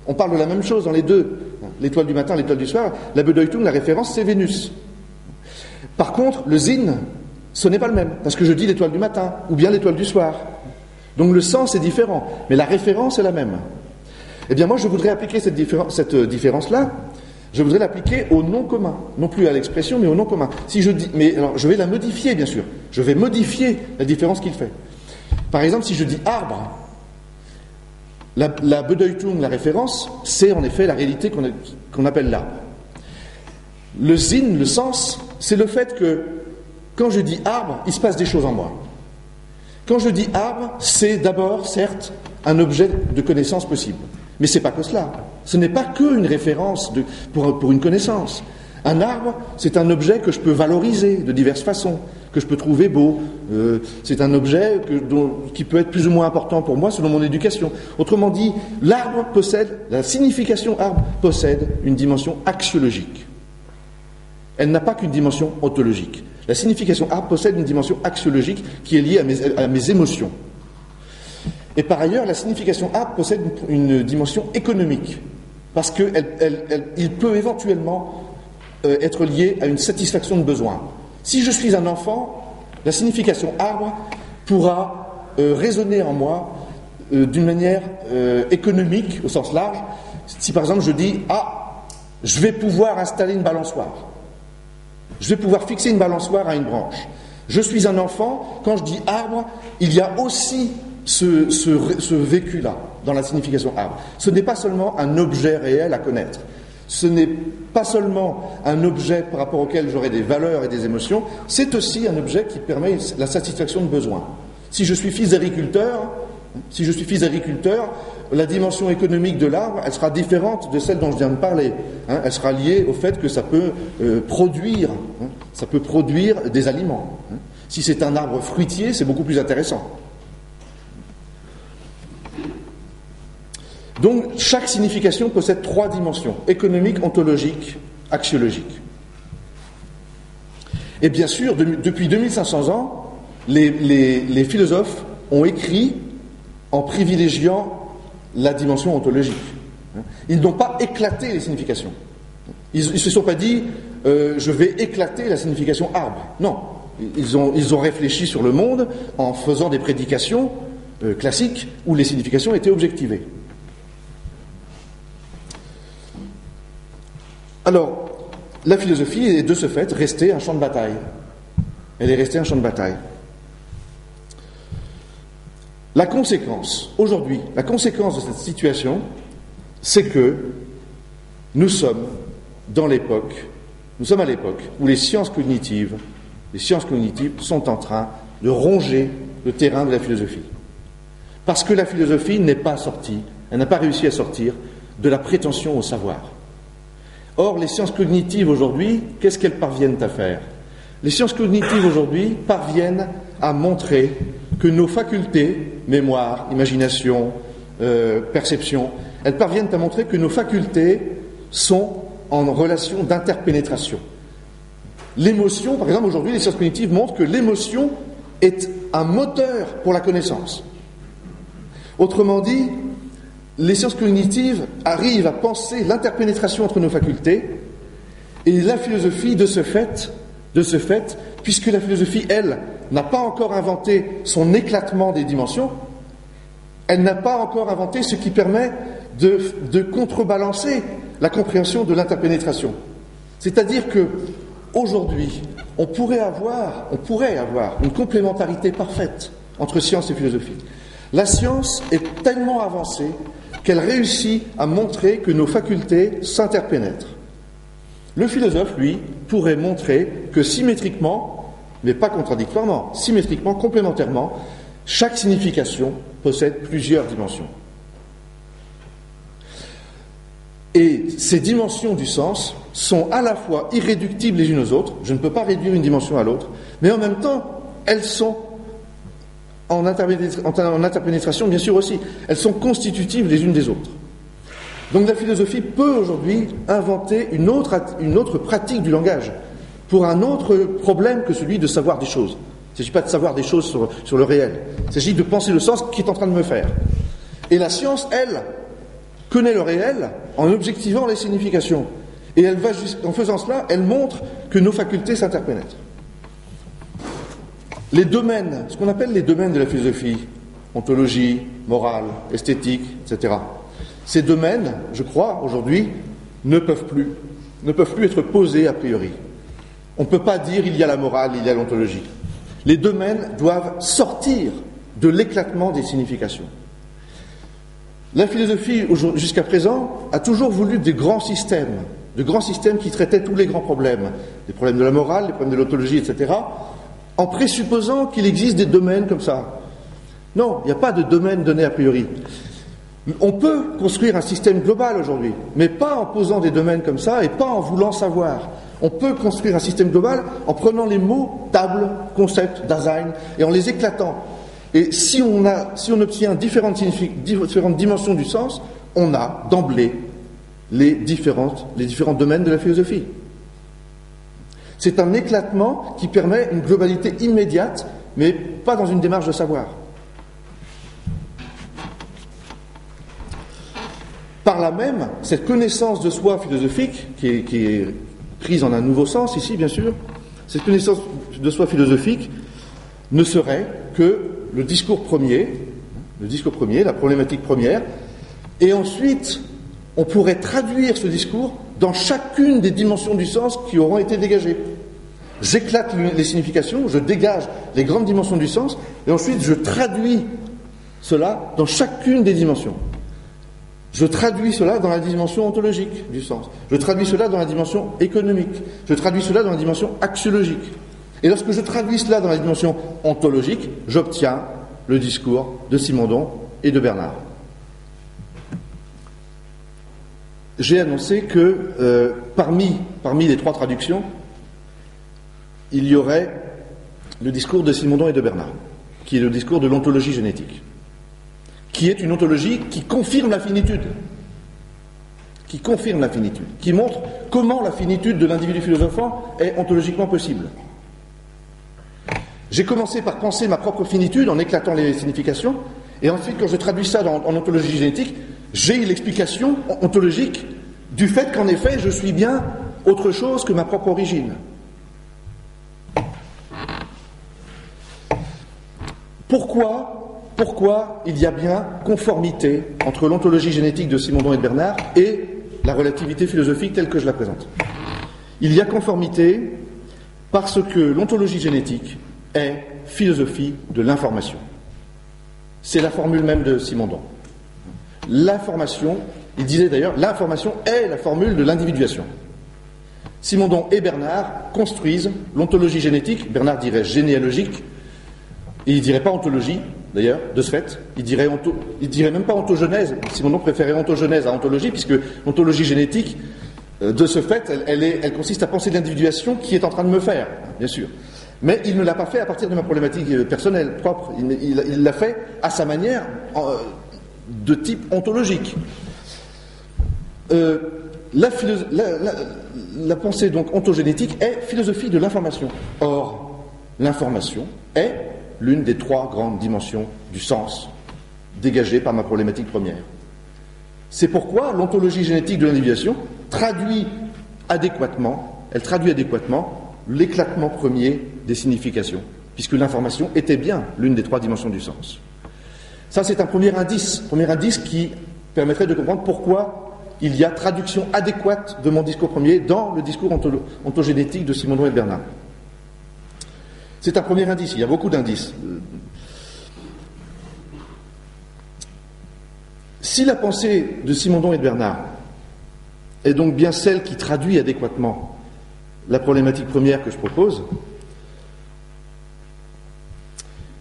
On parle de la même chose dans les deux. L'étoile du matin, l'étoile du soir, la Bedeutung, la référence, c'est Vénus. Par contre, le Sinn, ce n'est pas le même, parce que je dis l'étoile du matin, ou bien l'étoile du soir. Donc le sens est différent, mais la référence est la même. Eh bien moi, je voudrais appliquer cette différence-là Je voudrais l'appliquer au nom commun, non plus à l'expression, mais au nom commun. Si je dis, mais alors je vais la modifier, bien sûr. Je vais modifier la différence qu'il fait. Par exemple, si je dis arbre, la Bedeutung, la référence, c'est en effet la réalité qu'on appelle l'arbre. Le Sinn, le sens, c'est le fait que quand je dis arbre, il se passe des choses en moi. Quand je dis arbre, c'est d'abord, certes, un objet de connaissance possible. Mais ce n'est pas que cela. Ce n'est pas qu'une référence pour une connaissance. Un arbre, c'est un objet que je peux valoriser de diverses façons, que je peux trouver beau. C'est un objet qui peut être plus ou moins important pour moi selon mon éducation. Autrement dit, la signification arbre possède une dimension axiologique. Elle n'a pas qu'une dimension ontologique. La signification arbre possède une dimension axiologique qui est liée à mes émotions. Et par ailleurs, la signification arbre possède une dimension économique, parce qu'il peut éventuellement être lié à une satisfaction de besoin. Si je suis un enfant, la signification arbre pourra résonner en moi d'une manière économique, au sens large. Si par exemple je dis « Ah, je vais pouvoir installer une balançoire », je vais pouvoir fixer une balançoire à une branche. Je suis un enfant, quand je dis arbre, il y a aussi ce vécu-là dans la signification arbre. Ce n'est pas seulement un objet réel à connaître. Ce n'est pas seulement un objet par rapport auquel j'aurai des valeurs et des émotions, c'est aussi un objet qui permet la satisfaction de besoins. Si je suis fils d'agriculteur, la dimension économique de l'arbre, elle sera différente de celle dont je viens de parler. Elle sera liée au fait que ça peut produire des aliments. Si c'est un arbre fruitier, c'est beaucoup plus intéressant. Donc, chaque signification possède 3 dimensions, économique, ontologique, axiologique. Et bien sûr, depuis 2500 ans, les philosophes ont écrit en privilégiant la dimension ontologique. Ils n'ont pas éclaté les significations. Ils ne se sont pas dit je vais éclater la signification arbre. Non, ils ont réfléchi sur le monde en faisant des prédications classiques où les significations étaient objectivées. Alors, la philosophie est de ce fait restée un champ de bataille. Elle est restée un champ de bataille. La conséquence, aujourd'hui, la conséquence de cette situation, c'est que nous sommes à l'époque où les sciences cognitives sont en train de ronger le terrain de la philosophie. Parce que la philosophie n'est pas sortie, elle n'a pas réussi à sortir de la prétention au savoir. Or, les sciences cognitives aujourd'hui, qu'est-ce qu'elles parviennent à faire ? Les sciences cognitives aujourd'hui parviennent à montrer que nos facultés, mémoire, imagination, perception, elles parviennent à montrer que nos facultés sont en relation d'interpénétration. L'émotion, par exemple, aujourd'hui, les sciences cognitives montrent que l'émotion est un moteur pour la connaissance. Autrement dit, les sciences cognitives arrivent à penser l'interpénétration entre nos facultés, et la philosophie, de ce fait, puisque la philosophie, elle, n'a pas encore inventé son éclatement des dimensions, elle n'a pas encore inventé ce qui permet de contrebalancer la compréhension de l'interpénétration. C'est-à-dire que aujourd'hui, on pourrait avoir une complémentarité parfaite entre science et philosophie. La science est tellement avancée qu'elle réussit à montrer que nos facultés s'interpénètrent. Le philosophe, lui, pourrait montrer que symétriquement, mais pas contradictoirement, symétriquement, complémentairement, chaque signification possède plusieurs dimensions. Et ces dimensions du sens sont à la fois irréductibles les unes aux autres, je ne peux pas réduire une dimension à l'autre, mais en même temps, elles sont en interpénétration, bien sûr aussi, elles sont constitutives les unes des autres. Donc la philosophie peut aujourd'hui inventer une autre pratique du langage pour un autre problème que celui de savoir des choses. Il ne s'agit pas de savoir des choses sur le réel, il s'agit de penser le sens qui est en train de me faire. Et la science, elle, connaît le réel en objectivant les significations. Et en faisant cela, elle montre que nos facultés s'interpénètrent. Les domaines, ce qu'on appelle les domaines de la philosophie, ontologie, morale, esthétique, etc., ces domaines, je crois, aujourd'hui, ne peuvent plus ne peuvent plus être posés a priori. On ne peut pas dire il y a la morale, il y a l'ontologie. Les domaines doivent sortir de l'éclatement des significations. La philosophie, jusqu'à présent, a toujours voulu de grands systèmes qui traitaient tous les grands problèmes, les problèmes de la morale, les problèmes de l'ontologie, etc., en présupposant qu'il existe des domaines comme ça. Non, il n'y a pas de domaine donné a priori. On peut construire un système global aujourd'hui, mais pas en posant des domaines comme ça et pas en voulant savoir. On peut construire un système global en prenant les mots, table, concept, Dasein, et en les éclatant. Et si on obtient différentes dimensions du sens, on a d'emblée les différents domaines de la philosophie. C'est un éclatement qui permet une globalité immédiate, mais pas dans une démarche de savoir. Par là même, cette connaissance de soi philosophique, qui est prise en un nouveau sens ici, bien sûr, cette connaissance de soi philosophique ne serait que le discours premier, la problématique première, et ensuite, on pourrait traduire ce discours dans chacune des dimensions du sens qui auront été dégagées. J'éclate les significations, je dégage les grandes dimensions du sens, et ensuite je traduis cela dans chacune des dimensions. Je traduis cela dans la dimension ontologique du sens. Je traduis cela dans la dimension économique. Je traduis cela dans la dimension axiologique. Et lorsque je traduis cela dans la dimension ontologique, j'obtiens le discours de Simondon et de Bernard. J'ai annoncé que parmi les trois traductions, il y aurait le discours de Simondon et de Bernard, qui est le discours de l'ontologie génétique, qui est une ontologie qui confirme la finitude, qui montre comment la finitude de l'individu philosophant est ontologiquement possible. J'ai commencé par penser ma propre finitude en éclatant les significations, et ensuite, quand je traduis ça en ontologie génétique, j'ai l'explication ontologique du fait qu'en effet, je suis bien autre chose que ma propre origine. Pourquoi il y a bien conformité entre l'ontologie génétique de Simondon et de Bernard et la relativité philosophique telle que je la présente? Il y a conformité parce que l'ontologie génétique est philosophie de l'information. C'est la formule même de Simondon. L'information, il disait d'ailleurs, l'information est la formule de l'individuation. Simondon et Bernard construisent l'ontologie génétique, Bernard dirait généalogique, et il ne dirait pas ontologie, d'ailleurs, de ce fait, il dirait même pas ontogenèse. Simondon préférait ontogenèse à ontologie, puisque l'ontologie génétique, de ce fait, elle consiste à penser l'individuation qui est en train de me faire, bien sûr. Mais il ne l'a pas fait à partir de ma problématique personnelle, propre. Il l'a fait à sa manière, de type ontologique. La pensée donc ontogénétique est philosophie de l'information. Or, l'information est l'une des trois grandes dimensions du sens dégagées par ma problématique première. C'est pourquoi l'ontologie génétique de l'individuation traduit adéquatement l'éclatement premier des significations, puisque l'information était bien l'une des trois dimensions du sens. Ça, c'est un premier indice qui permettrait de comprendre pourquoi il y a traduction adéquate de mon discours premier dans le discours ontogénétique de Simondon et de Bernard. C'est un premier indice, il y a beaucoup d'indices. Si la pensée de Simondon et de Bernard est donc bien celle qui traduit adéquatement la problématique première que je propose,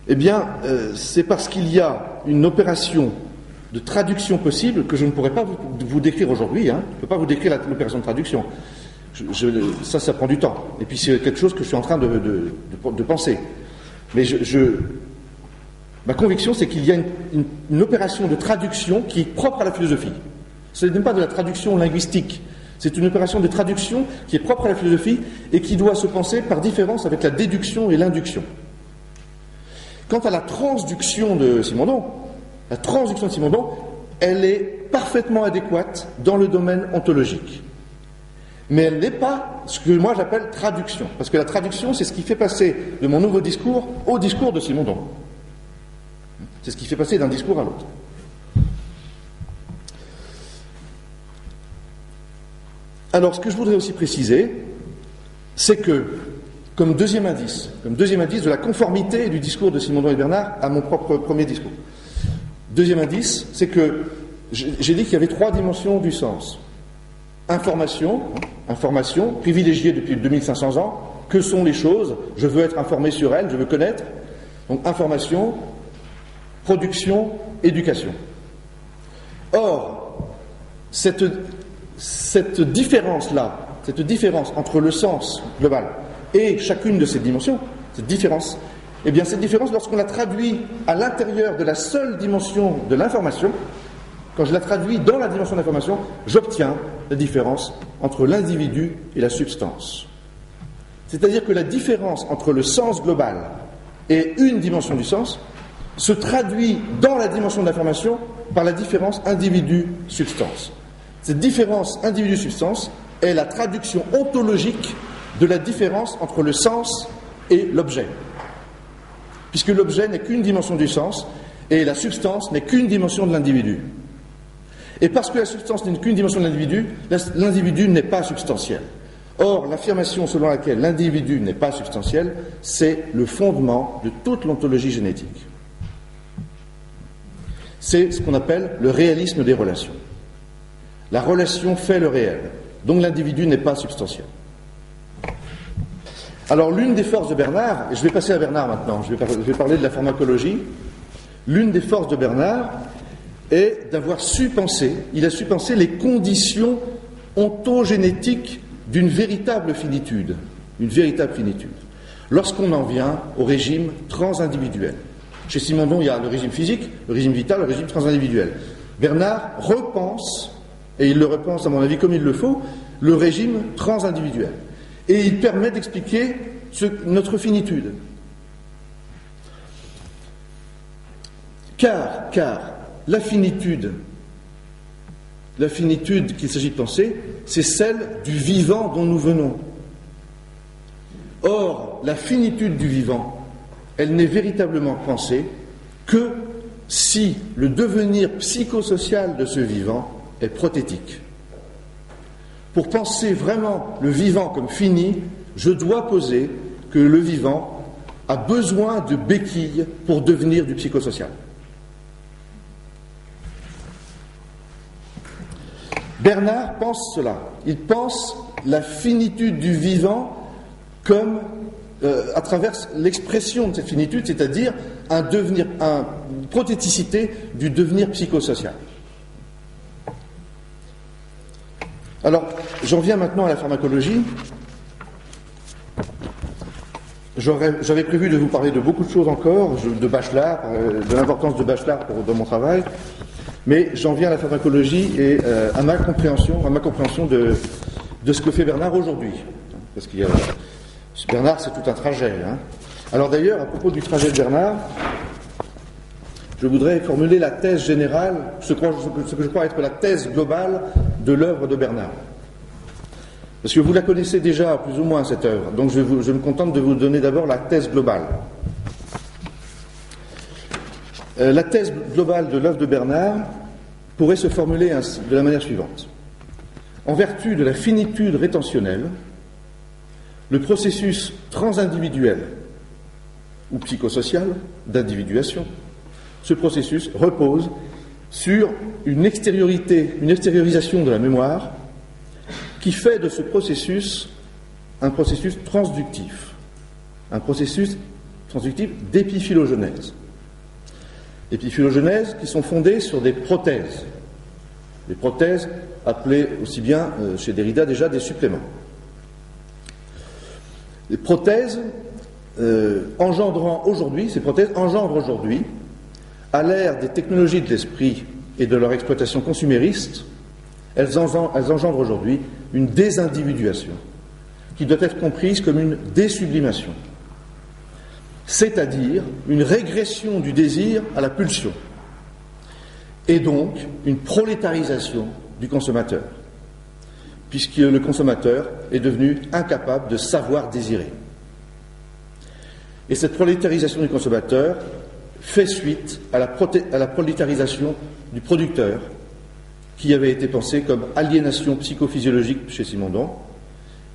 eh bien, c'est parce qu'il y a une opération de traduction possible que je ne pourrais pas vous décrire aujourd'hui. Je ne peux pas vous décrire l'opération de traduction. Ça prend du temps. Et puis c'est quelque chose que je suis en train de penser. Mais ma conviction, c'est qu'il y a une opération de traduction qui est propre à la philosophie. Ce n'est pas de la traduction linguistique. C'est une opération de traduction qui est propre à la philosophie et qui doit se penser par différence avec la déduction et l'induction. Quant à la transduction de Simondon, elle est parfaitement adéquate dans le domaine ontologique. Mais elle n'est pas ce que moi j'appelle traduction. Parce que la traduction, c'est ce qui fait passer de mon nouveau discours au discours de Simondon. C'est ce qui fait passer d'un discours à l'autre. Alors, ce que je voudrais aussi préciser, c'est que, comme deuxième indice de la conformité du discours de Simondon et Bernard à mon propre premier discours, deuxième indice, c'est que j'ai dit qu'il y avait 3 dimensions du sens. Information, privilégiée depuis 2500 ans. Que sont les choses? Je veux être informé sur elles, je veux connaître. Donc information, production, éducation. Or, cette différence-là, cette différence entre le sens global et chacune de ces dimensions, cette différence, lorsqu'on la traduit à l'intérieur de la seule dimension de l'information, quand je la traduis dans la dimension de l'information, j'obtiens la différence entre l'individu et la substance. C'est-à-dire que la différence entre le sens global et une dimension du sens se traduit dans la dimension de l'information par la différence individu-substance. Cette différence individu-substance est la traduction ontologique de la différence entre le sens et l'objet. Puisque l'objet n'est qu'une dimension du sens et la substance n'est qu'une dimension de l'individu. Et parce que la substance n'est qu'une dimension de l'individu, l'individu n'est pas substantiel. Or, l'affirmation selon laquelle l'individu n'est pas substantiel, c'est le fondement de toute l'ontologie génétique. C'est ce qu'on appelle le réalisme des relations. La relation fait le réel, donc l'individu n'est pas substantiel. Alors, l'une des forces de Bernard, et je vais passer à Bernard maintenant, je vais parler de la pharmacologie, l'une des forces de Bernard est d'avoir su penser, il a su penser les conditions ontogénétiques d'une véritable finitude, lorsqu'on en vient au régime transindividuel. Chez Simondon, il y a le régime physique, le régime vital, le régime transindividuel. Bernard repense, et il le repense à mon avis comme il le faut, le régime transindividuel. Et il permet d'expliquer notre finitude. Car la finitude qu'il s'agit de penser, c'est celle du vivant dont nous venons. Or, la finitude du vivant, elle n'est véritablement pensée que si le devenir psychosocial de ce vivant est prothétique. Pour penser vraiment le vivant comme fini, je dois poser que le vivant a besoin de béquilles pour devenir du psychosocial. Bernard pense cela. Il pense la finitude du vivant comme à travers l'expression de cette finitude, c'est-à-dire une prothéticité du devenir psychosocial. Alors, j'en viens maintenant à la pharmacologie. J'avais prévu de vous parler de beaucoup de choses encore, de Bachelard, de l'importance de Bachelard dans mon travail, mais j'en viens à la pharmacologie et à ma compréhension de ce que fait Bernard aujourd'hui. Parce qu'il y a Bernard, c'est tout un trajet. Hein. Alors d'ailleurs, à propos du trajet de Bernard, je voudrais formuler la thèse générale, ce que je crois être la thèse globale de l'œuvre de Bernard. Parce que vous la connaissez déjà plus ou moins, cette œuvre, donc je me contente de vous donner d'abord la thèse globale. La thèse globale de l'œuvre de Bernard pourrait se formuler de la manière suivante. En vertu de la finitude rétentionnelle, le processus transindividuel ou psychosocial d'individuation, ce processus repose sur une extériorisation de la mémoire qui fait de ce processus un processus transductif d'épiphylogenèse. Épiphylogenèse qui sont fondées sur des prothèses. Des prothèses appelées aussi bien chez Derrida déjà des suppléments. Les prothèses engendrent aujourd'hui, à l'ère des technologies de l'esprit et de leur exploitation consumériste, elles engendrent aujourd'hui une désindividuation qui doit être comprise comme une désublimation, c'est-à-dire une régression du désir à la pulsion, et donc une prolétarisation du consommateur, puisque le consommateur est devenu incapable de savoir désirer. Et cette prolétarisation du consommateur fait suite à la prolétarisation du producteur, qui avait été pensée comme aliénation psychophysiologique chez Simondon,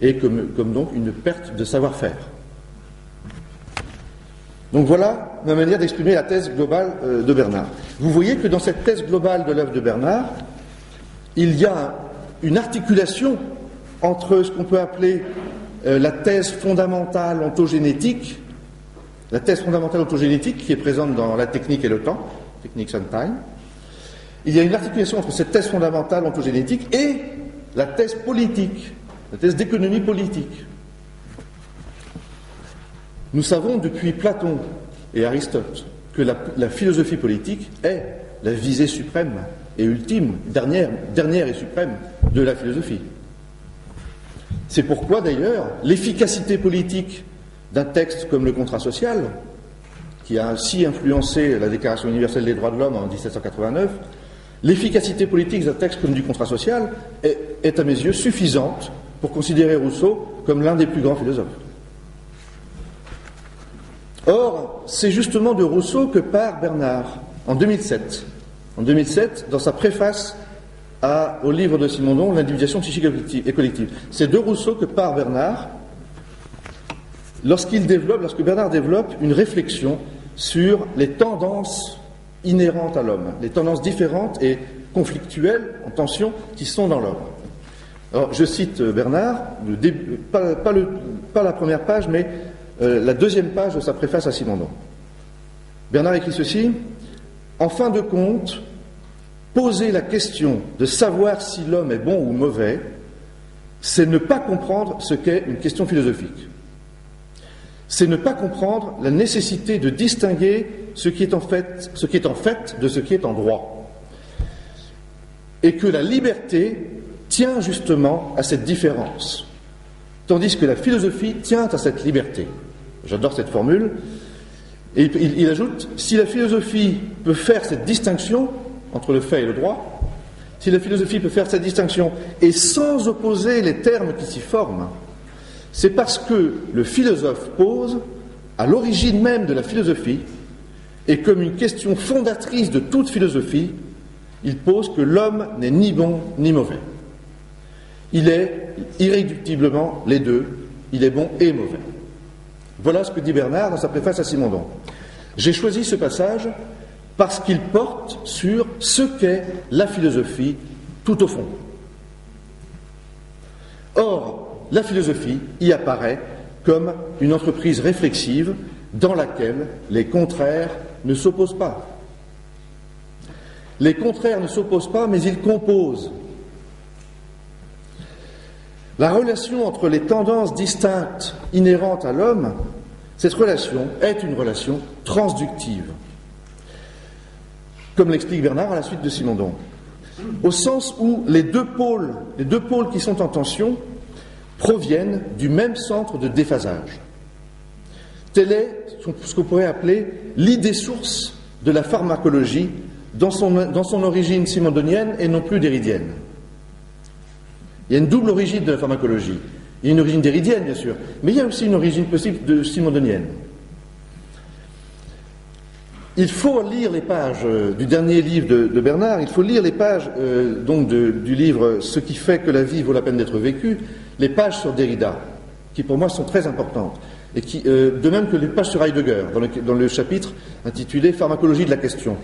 et comme donc une perte de savoir-faire. Donc voilà ma manière d'exprimer la thèse globale de Bernard. Vous voyez que dans cette thèse globale de l'œuvre de Bernard, il y a une articulation entre ce qu'on peut appeler la thèse fondamentale ontogénétique, qui est présente dans La technique et le temps, Techniques and Time. Il y a une articulation entre cette thèse fondamentale ontogénétique et la thèse politique, la thèse d'économie politique. Nous savons depuis Platon et Aristote que la philosophie politique est la visée suprême et ultime, dernière et suprême de la philosophie. C'est pourquoi d'ailleurs l'efficacité politique d'un texte comme le contrat social, qui a ainsi influencé la Déclaration universelle des droits de l'homme en 1789, l'efficacité politique d'un texte comme du contrat social est à mes yeux suffisante pour considérer Rousseau comme l'un des plus grands philosophes. Or, c'est justement de Rousseau que part Bernard en 2007. En 2007, dans sa préface au livre de Simondon, L'individuation psychique et collective. C'est de Rousseau que part Bernard lorsque Bernard développe une réflexion sur les tendances inhérentes à l'homme, les tendances différentes et conflictuelles, en tension, qui sont dans l'homme. Alors, je cite Bernard, pas la première page, mais la deuxième page de sa préface à Simondon. Bernard écrit ceci: en fin de compte, poser la question de savoir si l'homme est bon ou mauvais, c'est ne pas comprendre ce qu'est une question philosophique. C'est ne pas comprendre la nécessité de distinguer ce qui est en fait de ce qui est en droit. Et que la liberté tient justement à cette différence, tandis que la philosophie tient à cette liberté. J'adore cette formule. Et il ajoute, si la philosophie peut faire cette distinction entre le fait et le droit, si la philosophie peut faire cette distinction et sans opposer les termes qui s'y forment, c'est parce que le philosophe pose, à l'origine même de la philosophie, et comme une question fondatrice de toute philosophie, il pose que l'homme n'est ni bon ni mauvais. Il est irréductiblement les deux, il est bon et mauvais. Voilà ce que dit Bernard dans sa préface à Simondon. J'ai choisi ce passage parce qu'il porte sur ce qu'est la philosophie tout au fond. Or, la philosophie y apparaît comme une entreprise réflexive dans laquelle les contraires ne s'opposent pas. Les contraires ne s'opposent pas, mais ils composent. La relation entre les tendances distinctes inhérentes à l'homme, cette relation est une relation transductive, comme l'explique Bernard à la suite de Simondon, au sens où les deux pôles qui sont en tension proviennent du même centre de déphasage. Telle est ce qu'on pourrait appeler l'idée source de la pharmacologie dans son origine simondonienne et non plus déridienne. Il y a une double origine de la pharmacologie. Il y a une origine déridienne, bien sûr, mais il y a aussi une origine possible de simondonienne. Il faut lire les pages du dernier livre de Bernard, il faut lire les pages du livre « Ce qui fait que la vie vaut la peine d'être vécue », les pages sur Derrida, qui pour moi sont très importantes, et de même que les pages sur Heidegger, dans le chapitre intitulé « Pharmacologie de la question ».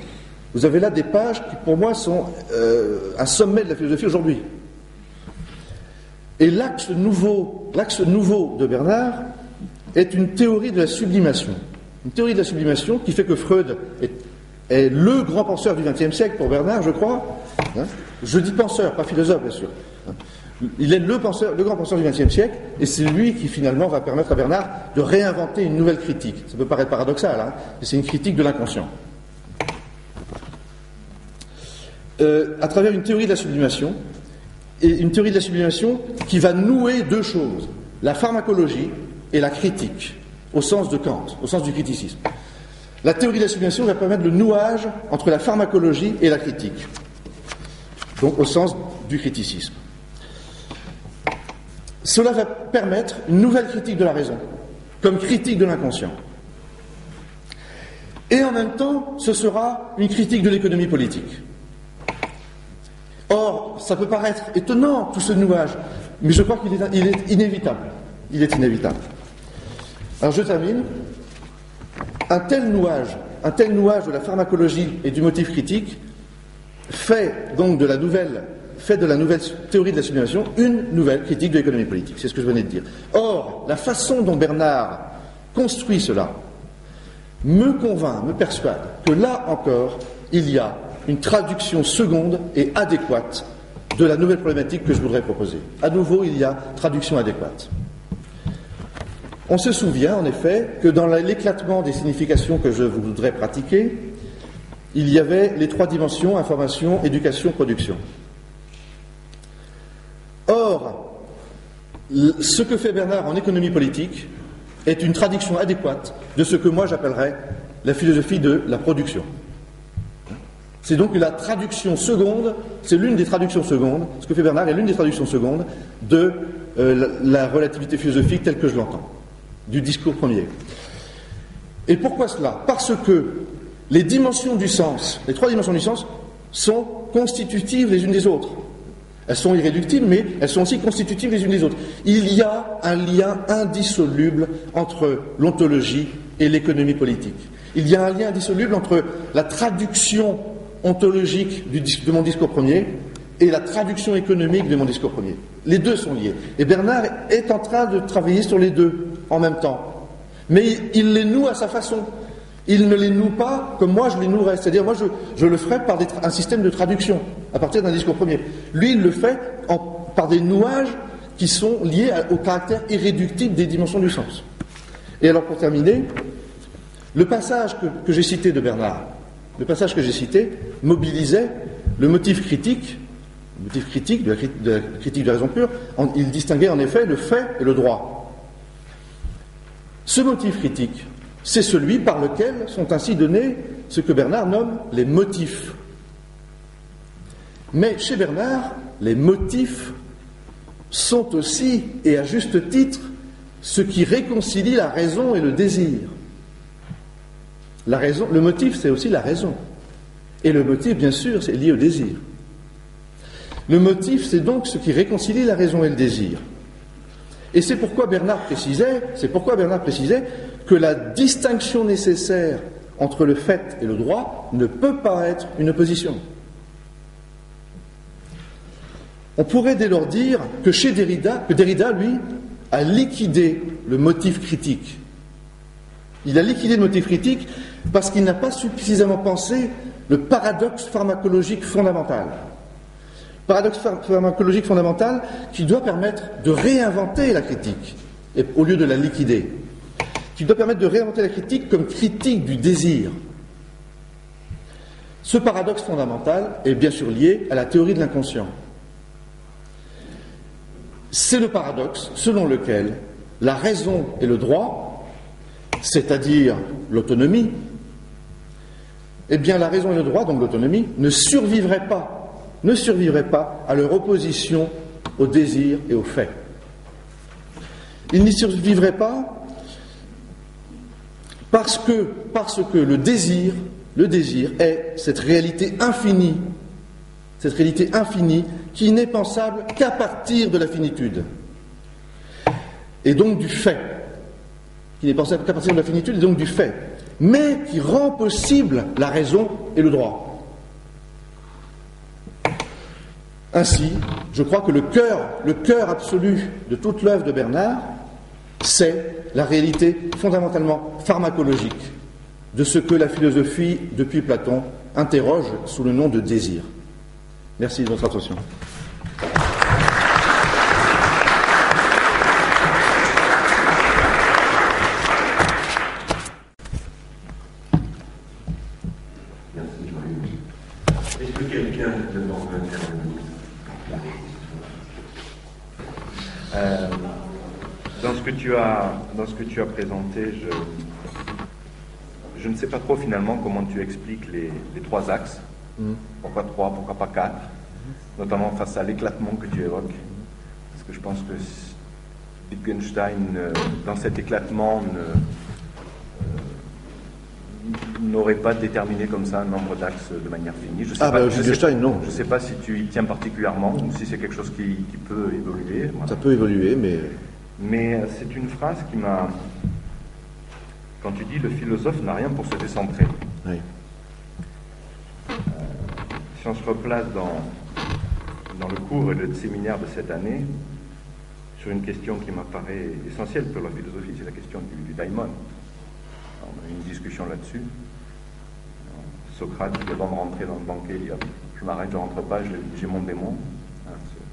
Vous avez là des pages qui pour moi sont un sommet de la philosophie aujourd'hui. Et l'axe nouveau de Bernard est une théorie de la sublimation. Une théorie de la sublimation qui fait que Freud est le grand penseur du XXe siècle pour Bernard, je crois. Je dis penseur, pas philosophe, bien sûr. Il est le grand penseur du XXe siècle, et c'est lui qui finalement va permettre à Bernard de réinventer une nouvelle critique. Ça peut paraître paradoxal, mais c'est une critique de l'inconscient. À travers une théorie de la sublimation, et une théorie de la sublimation qui va nouer deux choses, la pharmacologie et la critique, au sens de Kant, au sens du criticisme. La théorie de la sublimation va permettre le nouage entre la pharmacologie et la critique, donc au sens du criticisme. Cela va permettre une nouvelle critique de la raison, comme critique de l'inconscient. Et en même temps, ce sera une critique de l'économie politique. Or, ça peut paraître étonnant, tout ce nouage, mais je crois qu'il est inévitable. Il est inévitable. Alors je termine. Un tel nouage de la pharmacologie et du motif critique fait donc de la nouvelle théorie de la sublimation une nouvelle critique de l'économie politique. C'est ce que je venais de dire. Or, la façon dont Bernard construit cela me convainc, me persuade que là encore, il y a une traduction seconde et adéquate de la nouvelle problématique que je voudrais proposer. À nouveau, il y a traduction adéquate. On se souvient, en effet, que dans l'éclatement des significations que je voudrais pratiquer, il y avait les trois dimensions, information, éducation, production. Or, ce que fait Bernard en économie politique est une traduction adéquate de ce que moi j'appellerais la philosophie de la production. C'est donc la traduction seconde, c'est l'une des traductions secondes, ce que fait Bernard est l'une des traductions secondes de la relativité philosophique telle que je l'entends, du discours premier. Et pourquoi cela? Parce que les dimensions du sens, les trois dimensions du sens, sont constitutives les unes des autres. Elles sont irréductibles, mais elles sont aussi constitutives les unes des autres. Il y a un lien indissoluble entre l'ontologie et l'économie politique. Il y a un lien indissoluble entre la traduction ontologique de mon discours premier et la traduction économique de mon discours premier. Les deux sont liés. Et Bernard est en train de travailler sur les deux en même temps. Mais il les noue à sa façon. Il ne les noue pas comme moi je les nouerais. C'est-à-dire, moi je le ferai par un système de traduction, à partir d'un discours premier. Lui, il le fait par des nouages qui sont liés au caractère irréductible des dimensions du sens. Et alors, pour terminer, le passage que j'ai cité de Bernard, le passage que j'ai cité, mobilisait le motif critique de la critique de la raison pure. Il distinguait en effet le fait et le droit. Ce motif critique, c'est celui par lequel sont ainsi donnés ce que Bernard nomme les motifs. Mais chez Bernard, les motifs sont aussi, et à juste titre, ce qui réconcilie la raison et le désir. Le motif, c'est aussi la raison. Et le motif, bien sûr, c'est lié au désir. Le motif, c'est donc ce qui réconcilie la raison et le désir. Et c'est pourquoi Bernard précisait que la distinction nécessaire entre le fait et le droit ne peut pas être une opposition. On pourrait dès lors dire que Derrida, lui, a liquidé le motif critique. Il a liquidé le motif critique parce qu'il n'a pas suffisamment pensé le paradoxe pharmacologique fondamental. Paradoxe pharmacologique fondamental qui doit permettre de réinventer la critique, au lieu de la liquider. Qui doit permettre de réinventer la critique comme critique du désir. Ce paradoxe fondamental est bien sûr lié à la théorie de l'inconscient. C'est le paradoxe selon lequel la raison et le droit, c'est-à-dire l'autonomie, eh bien la raison et le droit, donc l'autonomie, ne survivraient pas à leur opposition au désir et au fait. Ils n'y survivraient pas parce que le désir est cette réalité infinie qui n'est pensable qu'à partir de la finitude. Et donc du fait. Qui n'est pensable qu'à partir de la finitude et donc du fait. Mais qui rend possible la raison et le droit. Ainsi, je crois que le cœur absolu de toute l'œuvre de Bernard, c'est la réalité fondamentalement pharmacologique de ce que la philosophie, depuis Platon, interroge sous le nom de désir. Merci de votre attention. Est-ce que quelqu'un demande d'intervenir? Dans ce que tu as présenté, je ne sais pas trop finalement comment tu expliques les trois axes. Pourquoi 3, pourquoi pas 4, notamment face à l'éclatement que tu évoques. Parce que je pense que Wittgenstein, dans cet éclatement, n'aurait pas déterminé comme ça un nombre d'axes de manière finie. Wittgenstein, non. Je ne sais pas si tu y tiens particulièrement ou si c'est quelque chose qui peut évoluer. Voilà. Ça peut évoluer, mais... Mais c'est une phrase qui m'a... Quand tu dis « le philosophe n'a rien pour se décentrer oui. ». Si on se replace dans le cours et le séminaire de cette année, sur une question qui m'apparaît essentielle pour la philosophie, c'est la question du daimon. On a eu une discussion là-dessus. Socrate, avant de rentrer dans le banquet, dit « je m'arrête, je ne rentre pas, j'ai mon démon ».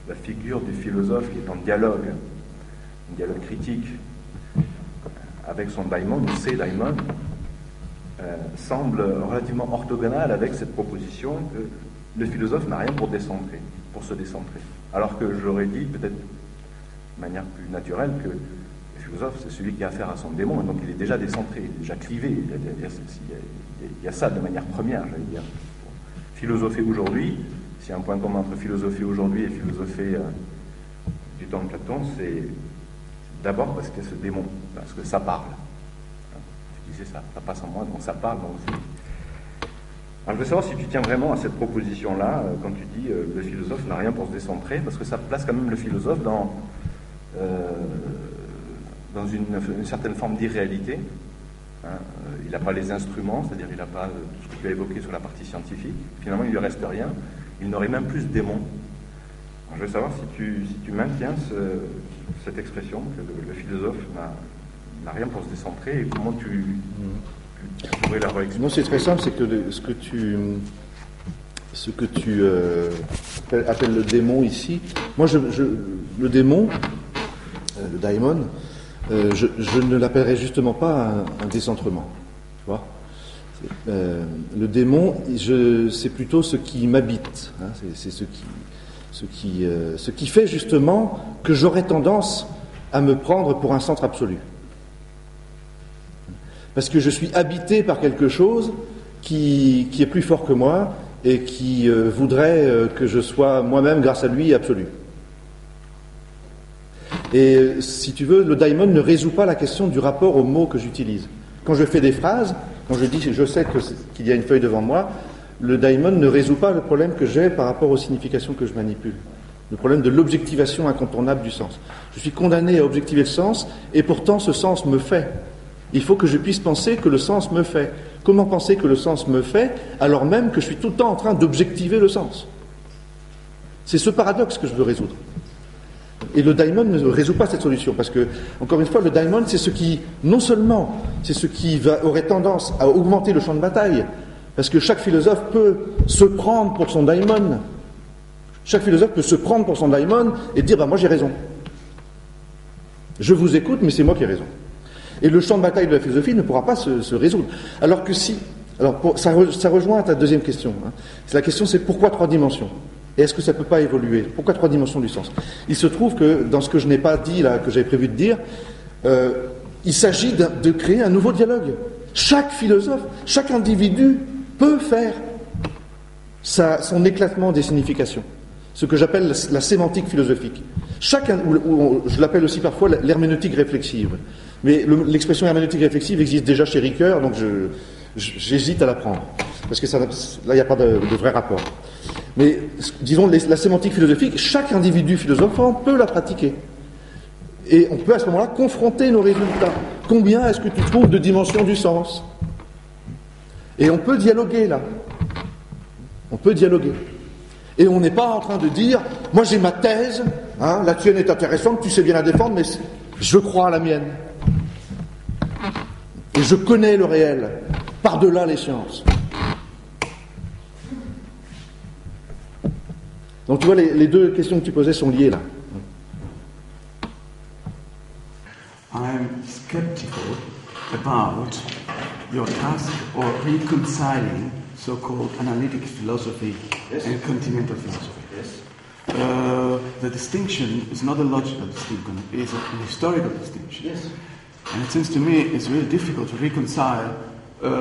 La figure du philosophe qui est en dialogue, un dialogue critique avec son daimon, ou ses daimons, semble relativement orthogonale avec cette proposition que le philosophe n'a rien pour se décentrer. Alors que j'aurais dit, peut-être de manière plus naturelle, que le philosophe, c'est celui qui a affaire à son démon, et donc il est déjà décentré, il est déjà clivé. Il y a ça de manière première, j'allais dire. Philosopher aujourd'hui, s'il y a un point commun entre philosopher aujourd'hui et philosopher du temps de Platon, c'est d'abord parce qu'il y a ce démon, parce que ça parle. Je disais ça passe en moi, donc ça parle. Donc alors, je veux savoir si tu tiens vraiment à cette proposition-là, quand tu dis le philosophe n'a rien pour se décentrer, parce que ça place quand même le philosophe dans une certaine forme d'irréalité. Il n'a pas les instruments, c'est-à-dire il n'a pas tout ce que tu as évoqué sur la partie scientifique. Finalement, il ne lui reste rien. Il n'aurait même plus de démon. Alors, je veux savoir si tu maintiens cette expression, que le philosophe n'a rien pour se décentrer, et comment tu pourrais la réexpliquer. Non, c'est très simple, c'est que ce que tu appelles le démon ici, moi le démon, le daimon, je ne l'appellerais justement pas un décentrement. Tu vois, le démon, c'est plutôt ce qui m'habite. Hein, c'est ce qui fait justement que j'aurais tendance à me prendre pour un centre absolu. Parce que je suis habité par quelque chose qui est plus fort que moi et qui voudrait que je sois moi-même, grâce à lui, absolu. Et si tu veux, le daimon ne résout pas la question du rapport aux mots que j'utilise. Quand je fais des phrases, quand je dis je sais qu'il y a une feuille devant moi, le daimon ne résout pas le problème que j'ai par rapport aux significations que je manipule. Le problème de l'objectivation incontournable du sens. Je suis condamné à objectiver le sens, et pourtant ce sens me fait. Il faut que je puisse penser que le sens me fait. Comment penser que le sens me fait, alors même que je suis tout le temps en train d'objectiver le sens? C'est ce paradoxe que je veux résoudre. Et le daimon ne résout pas cette solution, parce que, encore une fois, le daimon, c'est ce qui, non seulement, c'est ce qui aurait tendance à augmenter le champ de bataille, parce que chaque philosophe peut se prendre pour son daimon. Chaque philosophe peut se prendre pour son daimon et dire, moi j'ai raison. Je vous écoute, mais c'est moi qui ai raison. Et le champ de bataille de la philosophie ne pourra pas se résoudre. Alors que si... ça rejoint ta deuxième question. Hein. La question, c'est pourquoi 3 dimensions? Et est-ce que ça ne peut pas évoluer? Pourquoi 3 dimensions du sens? Il se trouve que, dans ce que je n'ai pas dit, là, que j'avais prévu de dire, il s'agit de créer un nouveau dialogue. Chaque philosophe, chaque individu peut faire son éclatement des significations. Ce que j'appelle la sémantique philosophique. Je l'appelle aussi parfois l'herméneutique réflexive. Mais l'expression herméneutique réflexive existe déjà chez Ricoeur, donc j'hésite à la prendre. Parce que là, il n'y a pas de vrai rapport. Mais disons, la sémantique philosophique, chaque individu philosophant peut la pratiquer. Et on peut à ce moment-là confronter nos résultats. Combien est-ce que tu trouves de dimensions du sens? Et on peut dialoguer là. On peut dialoguer. Et on n'est pas en train de dire, moi j'ai ma thèse, hein, la tienne est intéressante, tu sais bien la défendre, mais je crois à la mienne. Et je connais le réel, par-delà les sciences. Donc tu vois, les deux questions que tu posais sont liées là. I'm skeptical about your task of reconciling so-called analytic philosophy and continental philosophy. Yes. The distinction is not a logical distinction, it's a historical distinction. Yes. And it seems to me it's really difficult to reconcile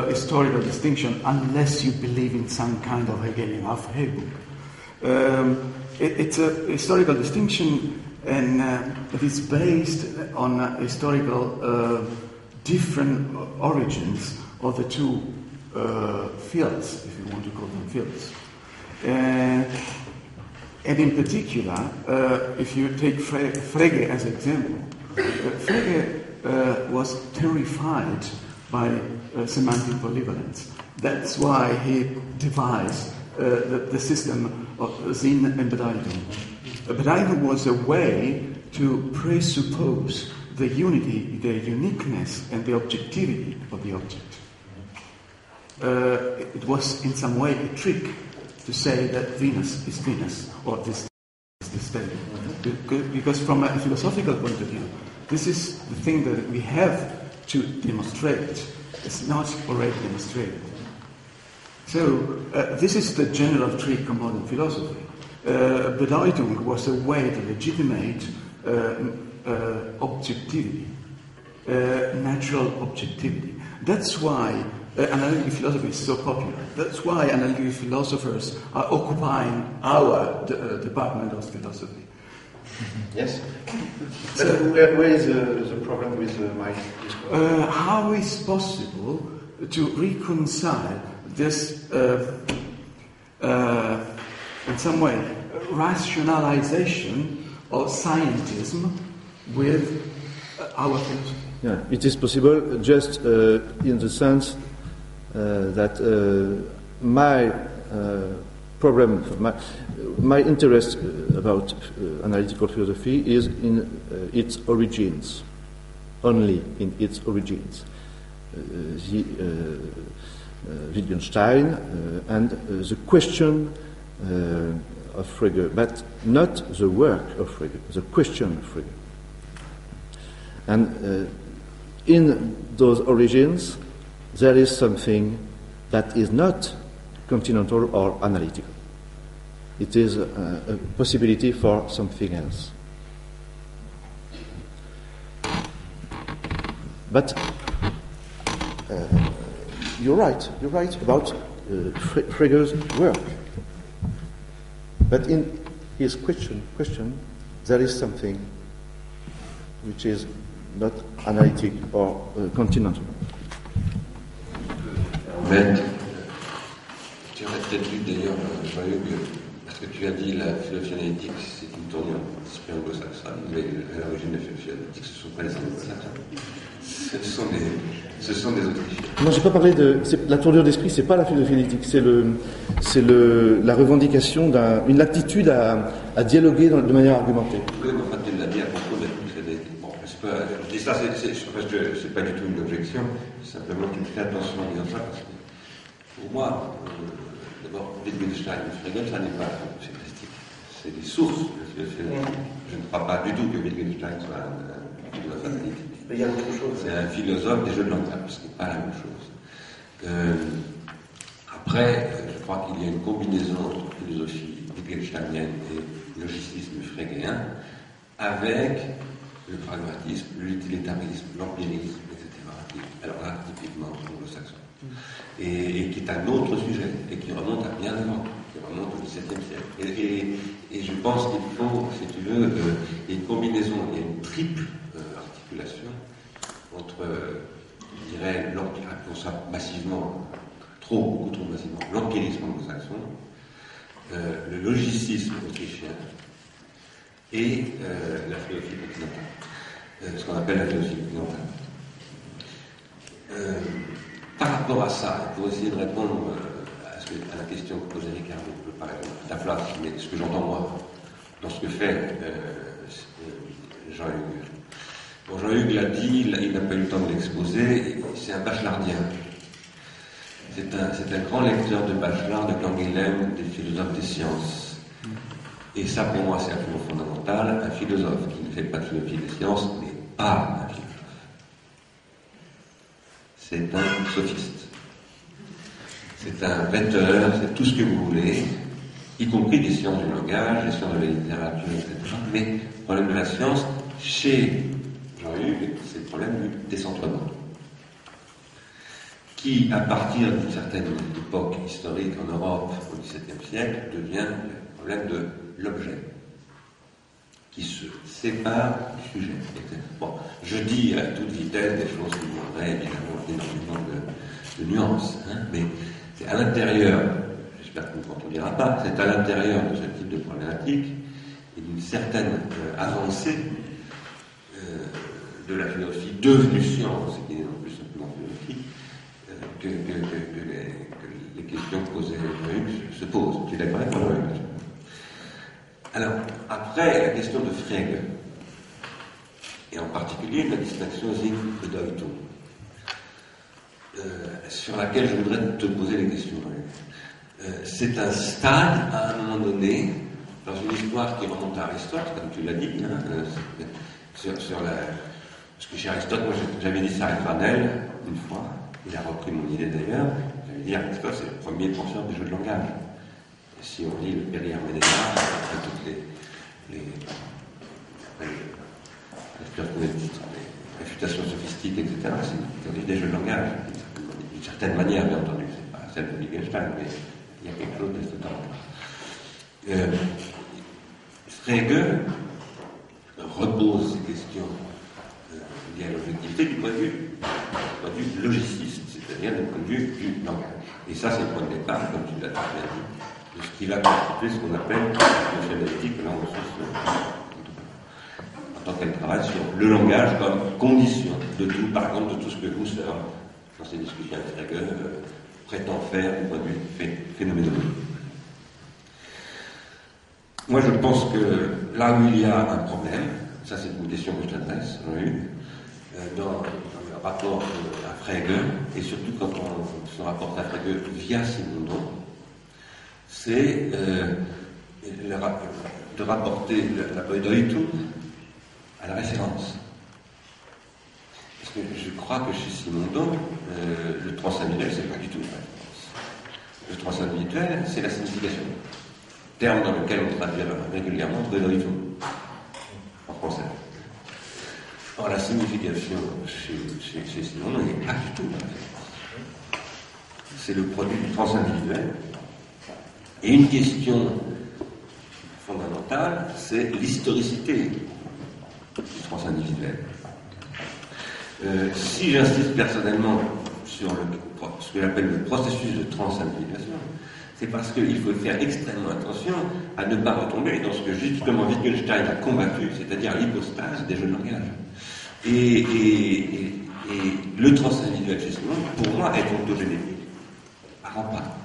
historical distinction unless you believe in some kind of Hegelian Aufhebung. It's a historical distinction, and it is based on historical different origins of the two fields, if you want to call them fields. And in particular, if you take Frege as an example, Frege was terrified by semantic polyvalence. That's why he devised the system of Sinn and Bedeidung. Bedeidung was a way to presuppose the unity, the uniqueness, and the objectivity of the object. It was in some way a trick to say that Venus is Venus, or this is this table. Because from a philosophical point of view, this is the thing that we have to demonstrate. It's not already demonstrated. So this is the general trick of modern philosophy. Bedeidung was a way to legitimate objectivity, natural objectivity. That's why analytic philosophy is so popular. That's why analytic philosophers are occupying our department of philosophy. Yes. So, where is the problem with my discourse? How is possible to reconcile this, in some way, rationalization of scientism with our philosophy? Yeah, it is possible just in the sense that my problem, my interest about analytical philosophy is in its origins, only in its origins. Wittgenstein and the question of Frege, but not the work of Frege, the question of Frege. And in those origins, there is something that is not continental or analytical. It is a possibility for something else. But you're right about Frege's work. But in his question, there is something which is not analytic or continental. En fait, tu aurais peut-être lu d'ailleurs, Jean-Hugues, parce que tu as dit la philosophie analytique, c'est une tournure d'esprit anglo-saxonne, mais à l'origine de la philosophie analytique, ce ne sont pas les anglo-saxons, ce sont des Autrichiens. Non, j'ai pas parlé de la tournure d'esprit, c'est pas la philosophie analytique, c'est la revendication d'une aptitude à dialoguer de manière argumentée. Oui, mais enfin, tu l'as dit à propos de la philosophie analytique. Bon, je dis ça, c'est pas du tout une objection, c'est simplement que tu fais attention en disant ça, parce que pour moi, d'abord, Wittgenstein et Frege, ça n'est pas la philosophie plastique, c'est des sources de la philosophie analytique. Je ne crois pas du tout que Wittgenstein soit un philosophe analytique. Il y a autre chose. C'est un philosophe des jeux de langage, ce n'est pas la même chose. Après, je crois qu'il y a une combinaison entre philosophie wittgensteinienne et logicisme frégéen, avec le pragmatisme, l'utilitarisme, l'empirisme, etc. Alors là, typiquement anglo-saxon. Et qui est un autre sujet, et qui remonte à bien avant, qui remonte au XVIIe siècle. Et je pense qu'il faut, si tu veux, une combinaison, il y a une triple articulation entre, je dirais, appelons ça massivement, beaucoup trop massivement, l'empirisme anglo-saxon, le logicisme autrichien et la philosophie continentale, ce qu'on appelle la philosophie continentale. Par rapport à ça, pour essayer de répondre à la question que posait Ricardo, par exemple, la place, mais ce que j'entends moi, dans ce que fait Jean-Hugues. Bon, Jean-Hugues l'a dit, il n'a pas eu le temps de l'exposer, c'est un bachelardien. C'est un grand lecteur de Bachelard, de Canguilhem, des philosophes des sciences. Et ça, pour moi, c'est absolument fondamental. Un philosophe qui ne fait pas de philosophie des sciences n'est pas un philosophe. C'est un sophiste. C'est un rhéteur, c'est tout ce que vous voulez, y compris des sciences du langage, des sciences de la littérature, etc. Mais le problème de la science, chez Jean-Hugues, c'est le problème du décentrement, qui, à partir d'une certaine époque historique en Europe, au XVIIe siècle, devient le problème de l'objet. qui se séparent du sujet. Bon, je dis à toute vitesse des choses qui demanderaient évidemment énormément de nuances, hein, mais c'est à l'intérieur, j'espère qu'on ne contredira pas, c'est à l'intérieur de ce type de problématique et d'une certaine avancée de la philosophie devenue science, qui n'est non plus simplement philosophie, que les questions posées à Hugues se posent. Tu es d'accord avec moi, Hugues? Alors, après, la question de Frege, et en particulier la distinction Sieg-Bedeutung, sur laquelle je voudrais te poser les questions. C'est un stade, à un moment donné, dans une histoire qui remonte à Aristote, comme tu l'as dit, hein, parce que chez Aristote, moi j'avais dit ça à Granel, une fois, il a repris mon idée d'ailleurs, j'avais dit Aristote c'est le premier penseur des jeux de langage. Et si on lit le Péri-Herménéda, toutes les réfutations sophistiques, etc., c'est une théorie des jeux de langage, d'une certaine manière, bien entendu, c'est pas celle de Wittgenstein, mais il y a quelque chose de cet ordre. Frege repose ces questions liées à l'objectivité du point de vue logiciste, c'est-à-dire du point de vue du langage. Et ça, c'est le point de départ, comme tu l'as très bien dit, de ce qui va constituer ce qu'on appelle la philosophie là on en tant qu'elle travaille sur le langage comme condition de tout, par exemple, de tout ce que Husserl, dans ses discussions avec Frege, prétend faire du point de vue phénoménologique. Moi, je pense que là où il y a un problème, ça c'est une question que je t'adresse, Jean-Hugues, dans le rapport à Frege, et surtout quand on se rapporte à Frege via Simondon, c'est de rapporter la Bedeutung à la référence. Parce que je crois que chez Simondon, le transindividuel, c'est pas du tout la référence. Le transindividuel, c'est la signification. Terme dans lequel on traduit régulièrement Bedeutung en français. Or, la signification chez Simondon n'est pas du tout la référence. C'est le produit du transindividuel. Et une question fondamentale, c'est l'historicité du transindividuel. Si j'insiste personnellement sur ce que j'appelle le processus de transindividuation, c'est parce qu'il faut faire extrêmement attention à ne pas retomber dans ce que justement Wittgenstein a combattu, c'est-à-dire l'hypostase des jeux de langage. Et le transindividuel chez Simondon, pour moi, est ontogénétique, à rempart.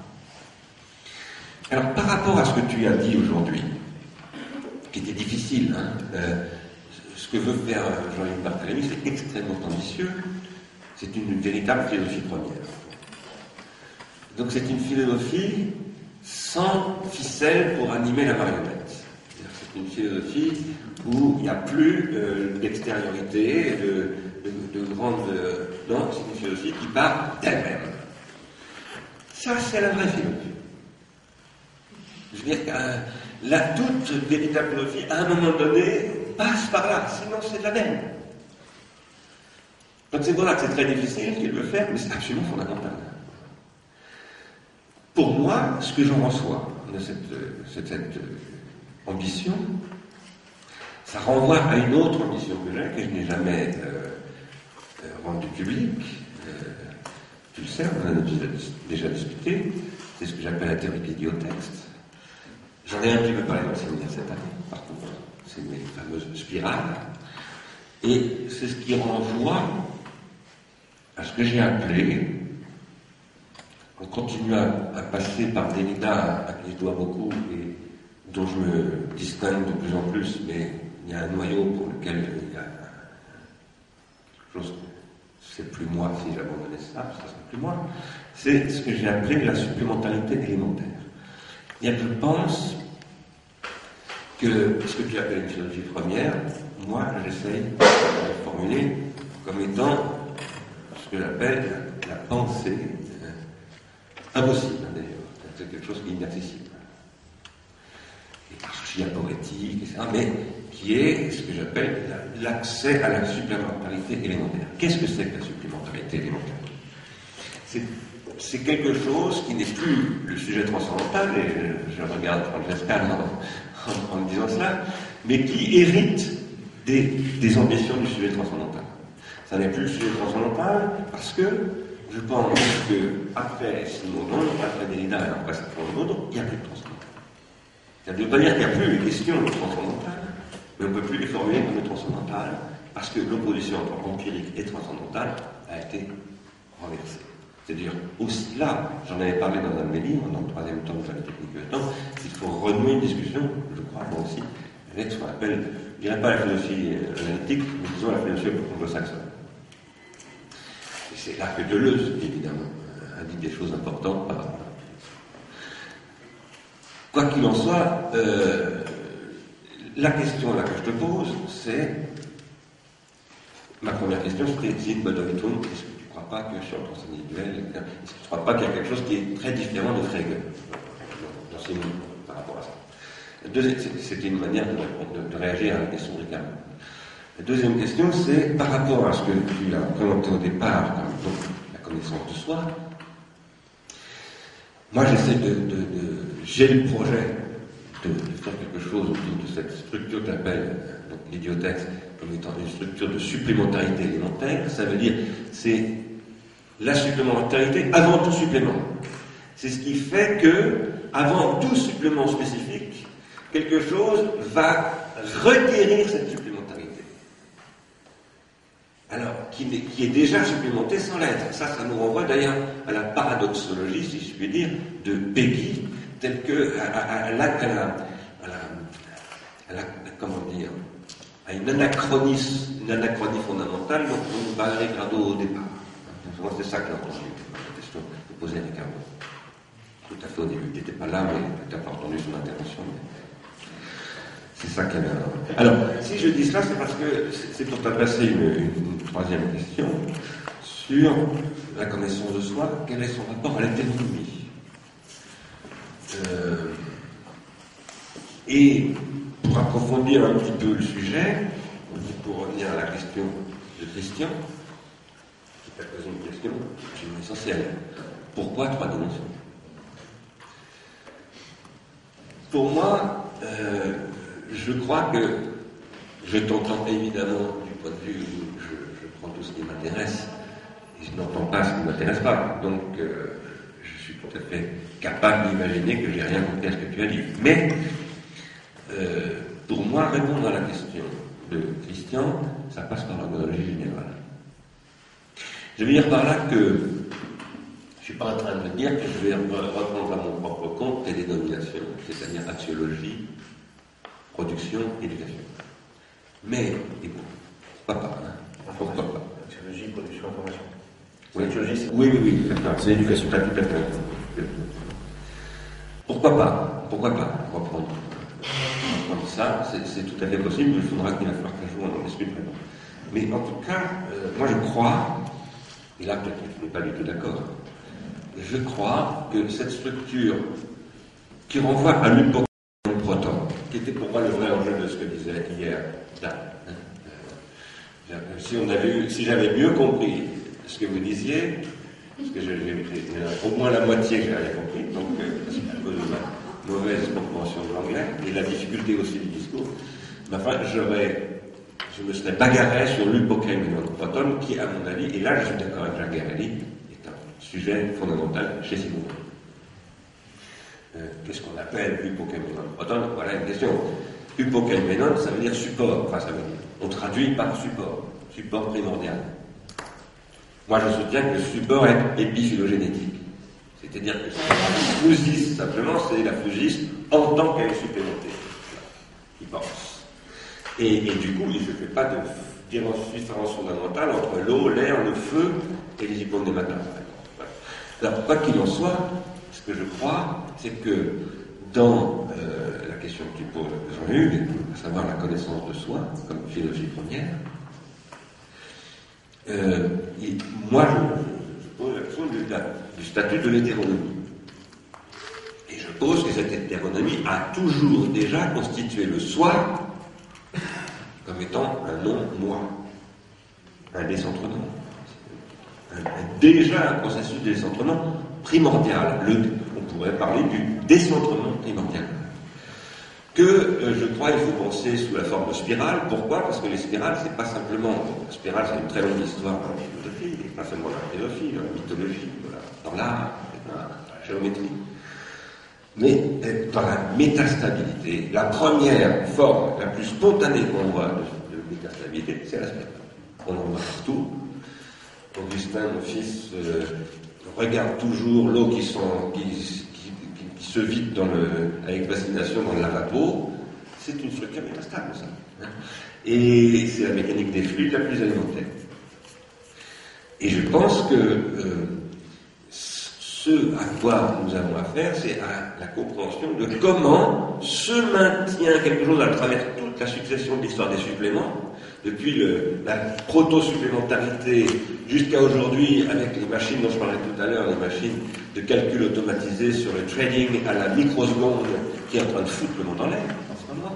Alors, par rapport à ce que tu as dit aujourd'hui, qui était difficile, hein, ce que veut faire Jean-Yves Barthélemy, c'est extrêmement ambitieux, c'est une véritable philosophie première. Donc c'est une philosophie sans ficelle pour animer la marionnette. C'est une philosophie où il n'y a plus d'extériorité, de grande... non, c'est une philosophie qui part d'elle-même. Ça, c'est la vraie philosophie. Je veux dire que la toute véritable philosophie, à un moment donné, passe par là, sinon c'est de la même. Donc c'est pour là que c'est très difficile qu'il veut faire, mais c'est absolument fondamental. Pour moi, ce que j'en reçois de cette ambition, ça renvoie à une autre ambition que j'ai, que je n'ai jamais rendue publique. Tu le sais, on en a déjà discuté, c'est ce que j'appelle la théorie de l'idiotexte. J'en ai un petit peu parlé dans le séminaire cette année, par contre, c'est mes fameuses spirales. Et c'est ce qui renvoie à ce que j'ai appelé, en continuant à passer par Derrida, à qui je dois beaucoup et dont je me distingue de plus en plus, mais il y a un noyau pour lequel il y a quelque chose, c'est plus moi si j'abandonnais ça serait plus moi, c'est ce que j'ai appelé la supplémentarité élémentaire. Et je pense que ce que tu appelles une philosophie première, moi j'essaye de le formuler comme étant ce que j'appelle la pensée impossible d'ailleurs, c'est quelque chose qui est inaccessible. Et archi-aporétique, etc., mais qui est ce que j'appelle l'accès à la supplémentarité élémentaire. Qu'est-ce que c'est que la supplémentarité élémentaire ? C'est quelque chose qui n'est plus le sujet transcendantal, et je regarde Francesca en disant cela, mais qui hérite des ambitions du sujet transcendantal. Ça n'est plus le sujet transcendantal parce que je pense qu'après Simondon, après Derrida et après Simondon, il n'y a plus de transcendantal. Ça ne veut pas dire qu'il n'y a plus les questions transcendantales, mais on ne peut plus les formuler comme transcendantales parce que l'opposition entre empirique et transcendantal a été renversée. C'est-à-dire, aussi là, j'en avais parlé dans un de mes livres, dans le 3e tome de la technique du temps, il faut renouer une discussion, je crois, moi aussi, avec ce qu'on appelle, je ne dirais pas la philosophie analytique, mais disons la philosophie anglo-saxonne. Et c'est là que Deleuze, évidemment, indique des choses importantes par rapport à ça. Quoi qu'il en soit, la question là que je te pose, c'est, ma première question, c'était Zygmunt Bauman, est-ce que tu ne crois pas que sur le transcendant individuel, est-ce que tu ne crois pas qu'il y a quelque chose qui est très différent de Frege dans ses mots par rapport à ça? C'était une manière de réagir à la question de Ricard. La deuxième question, c'est par rapport à ce que tu as présenté au départ, comme donc, la connaissance de soi. Moi, j'essaie j'ai le projet de faire quelque chose autour de cette structure que j'appelle l'idiothèque comme étant une structure de supplémentarité élémentaire. Ça veut dire, c'est la supplémentarité avant tout supplément. C'est ce qui fait que, avant tout supplément spécifique, quelque chose va requérir cette supplémentarité. Alors, qui est déjà supplémentée sans l'être. Ça nous renvoie d'ailleurs à la paradoxologie, si je puis dire, de Péguy, telle que comment dire, à une anachronie fondamentale dont on parlait Ricardo au départ. Moi, c'est ça que j'ai entendu, la question que posait Ricardo. Tout à fait au début. Tu n'étais pas là, mais tu n'as pas entendu son intervention. Mais c'est ça qu'elle a. Alors, si je dis cela, c'est parce que c'est pour t'adresser une troisième question sur la connaissance de soi. Quel est son rapport à l'hétéronomie? Et pour approfondir un petit peu le sujet, pour revenir à la question de Christian, qui t'a posé une question essentielle. Pourquoi 3 dimensions? Pour moi, je crois que je t'entends évidemment du point de vue où je prends tout ce qui m'intéresse et je n'entends pas ce qui ne m'intéresse pas. Donc, je suis tout à fait capable d'imaginer que j'ai rien compris à ce que tu as dit. Mais, pour moi, répondre à la question de Christian, ça passe par la chronologie générale. Je veux dire par là que je ne suis pas en train de dire que je vais reprendre à mon propre compte tes dénominations, c'est-à-dire axiologie, production, éducation. Mais, écoute, pourquoi pas, hein? Pourquoi pas? Axiologie, production, information. Oui, oui, c'est l'éducation, tu as tout à fait. Pourquoi pas reprendre ça, c'est tout à fait possible, il faudra qu'il va falloir qu'un jour on en discute vraiment. Mais en tout cas, moi je crois, et là peut-être que tu n'es pas du tout d'accord, je crois que cette structure qui renvoie à l'hypoproton, qui était pour moi le vrai enjeu de ce que disait hier Dan, si j'avais mieux compris ce que vous disiez, parce que j'ai au moins la moitié que je n'avais compris, donc c'est à cause de ma mauvaise compréhension de l'anglais et la difficulté aussi du discours, mais enfin je me serais bagarré sur l'hypoproton qui, à mon avis, et là je suis d'accord avec Jacques Garelli, est un sujet fondamental chez Simondon. Qu'est-ce qu'on appelle hypoproton? Voilà une question. Hypoproton, ça veut dire support, enfin on traduit par support primordial. Moi, je soutiens que le support est épiphylogénétique. C'est-à-dire que la phlosis, simplement, c'est la phlosis en tant qu'elle est supplémentée. Il pense. Et du coup, il ne fait pas de différence fondamentale entre l'eau, l'air, le feu et les hypondématins. Alors, quoi qu'il en soit, ce que je crois, c'est que dans la question que tu poses, Jean-Hugues, à savoir la connaissance de soi, comme philosophie première, moi, je pose la question du statut de l'hétéronomie. Et je pose que cette hétéronomie a toujours déjà constitué le soi comme étant un non-moi, un décentrement. Déjà un processus de décentrement primordial. On pourrait parler du décentrement primordial. je crois qu'il faut penser sous la forme de spirale. Pourquoi? Parce que les spirales, c'est pas simplement... La spirale, c'est une très longue histoire dans la philosophie, et pas seulement dans la philosophie, dans la mythologie, dans l'art, dans la géométrie. Mais dans la métastabilité, la première forme, la plus spontanée qu'on voit de métastabilité, c'est la spirale. On en voit partout. Augustin, mon fils, regarde toujours l'eau qui se vide avec fascination dans le lavabo. C'est une structure métastable, ça. Et c'est la mécanique des fluides la plus élémentaire. Et je pense que ce à quoi nous avons affaire, c'est à la compréhension de comment se maintient quelque chose à travers toute la succession de l'histoire des suppléments, depuis la proto-supplémentarité jusqu'à aujourd'hui, avec les machines dont je parlais tout à l'heure, les machines de calcul automatisé sur le trading à la microseconde qui est en train de foutre le monde en l'air en ce moment.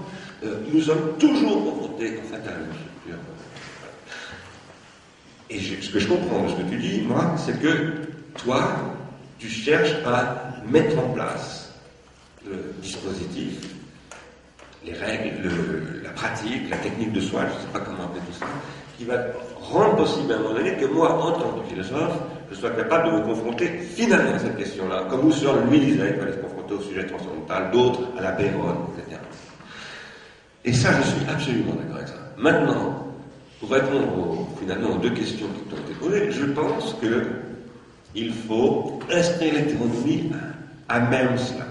Nous sommes toujours confrontés en fait à la même structure. Et ce que je comprends de ce que tu dis, moi, c'est que toi, tu cherches à mettre en place le dispositif, les règles, la pratique, la technique de soi, je ne sais pas comment appeler tout ça, qui va rendre possible à un moment donné que moi, en tant que philosophe, je sois capable de me confronter finalement à cette question-là. Comme Husserl, lui, disait qu'il fallait se confronter au sujet transcendantal, d'autres à la Péronne, etc. Et ça, je suis absolument d'accord avec ça. Maintenant, pour répondre finalement aux deux questions qui t'ont été posées, je pense qu'il faut inscrire l'hétéronomie à même cela.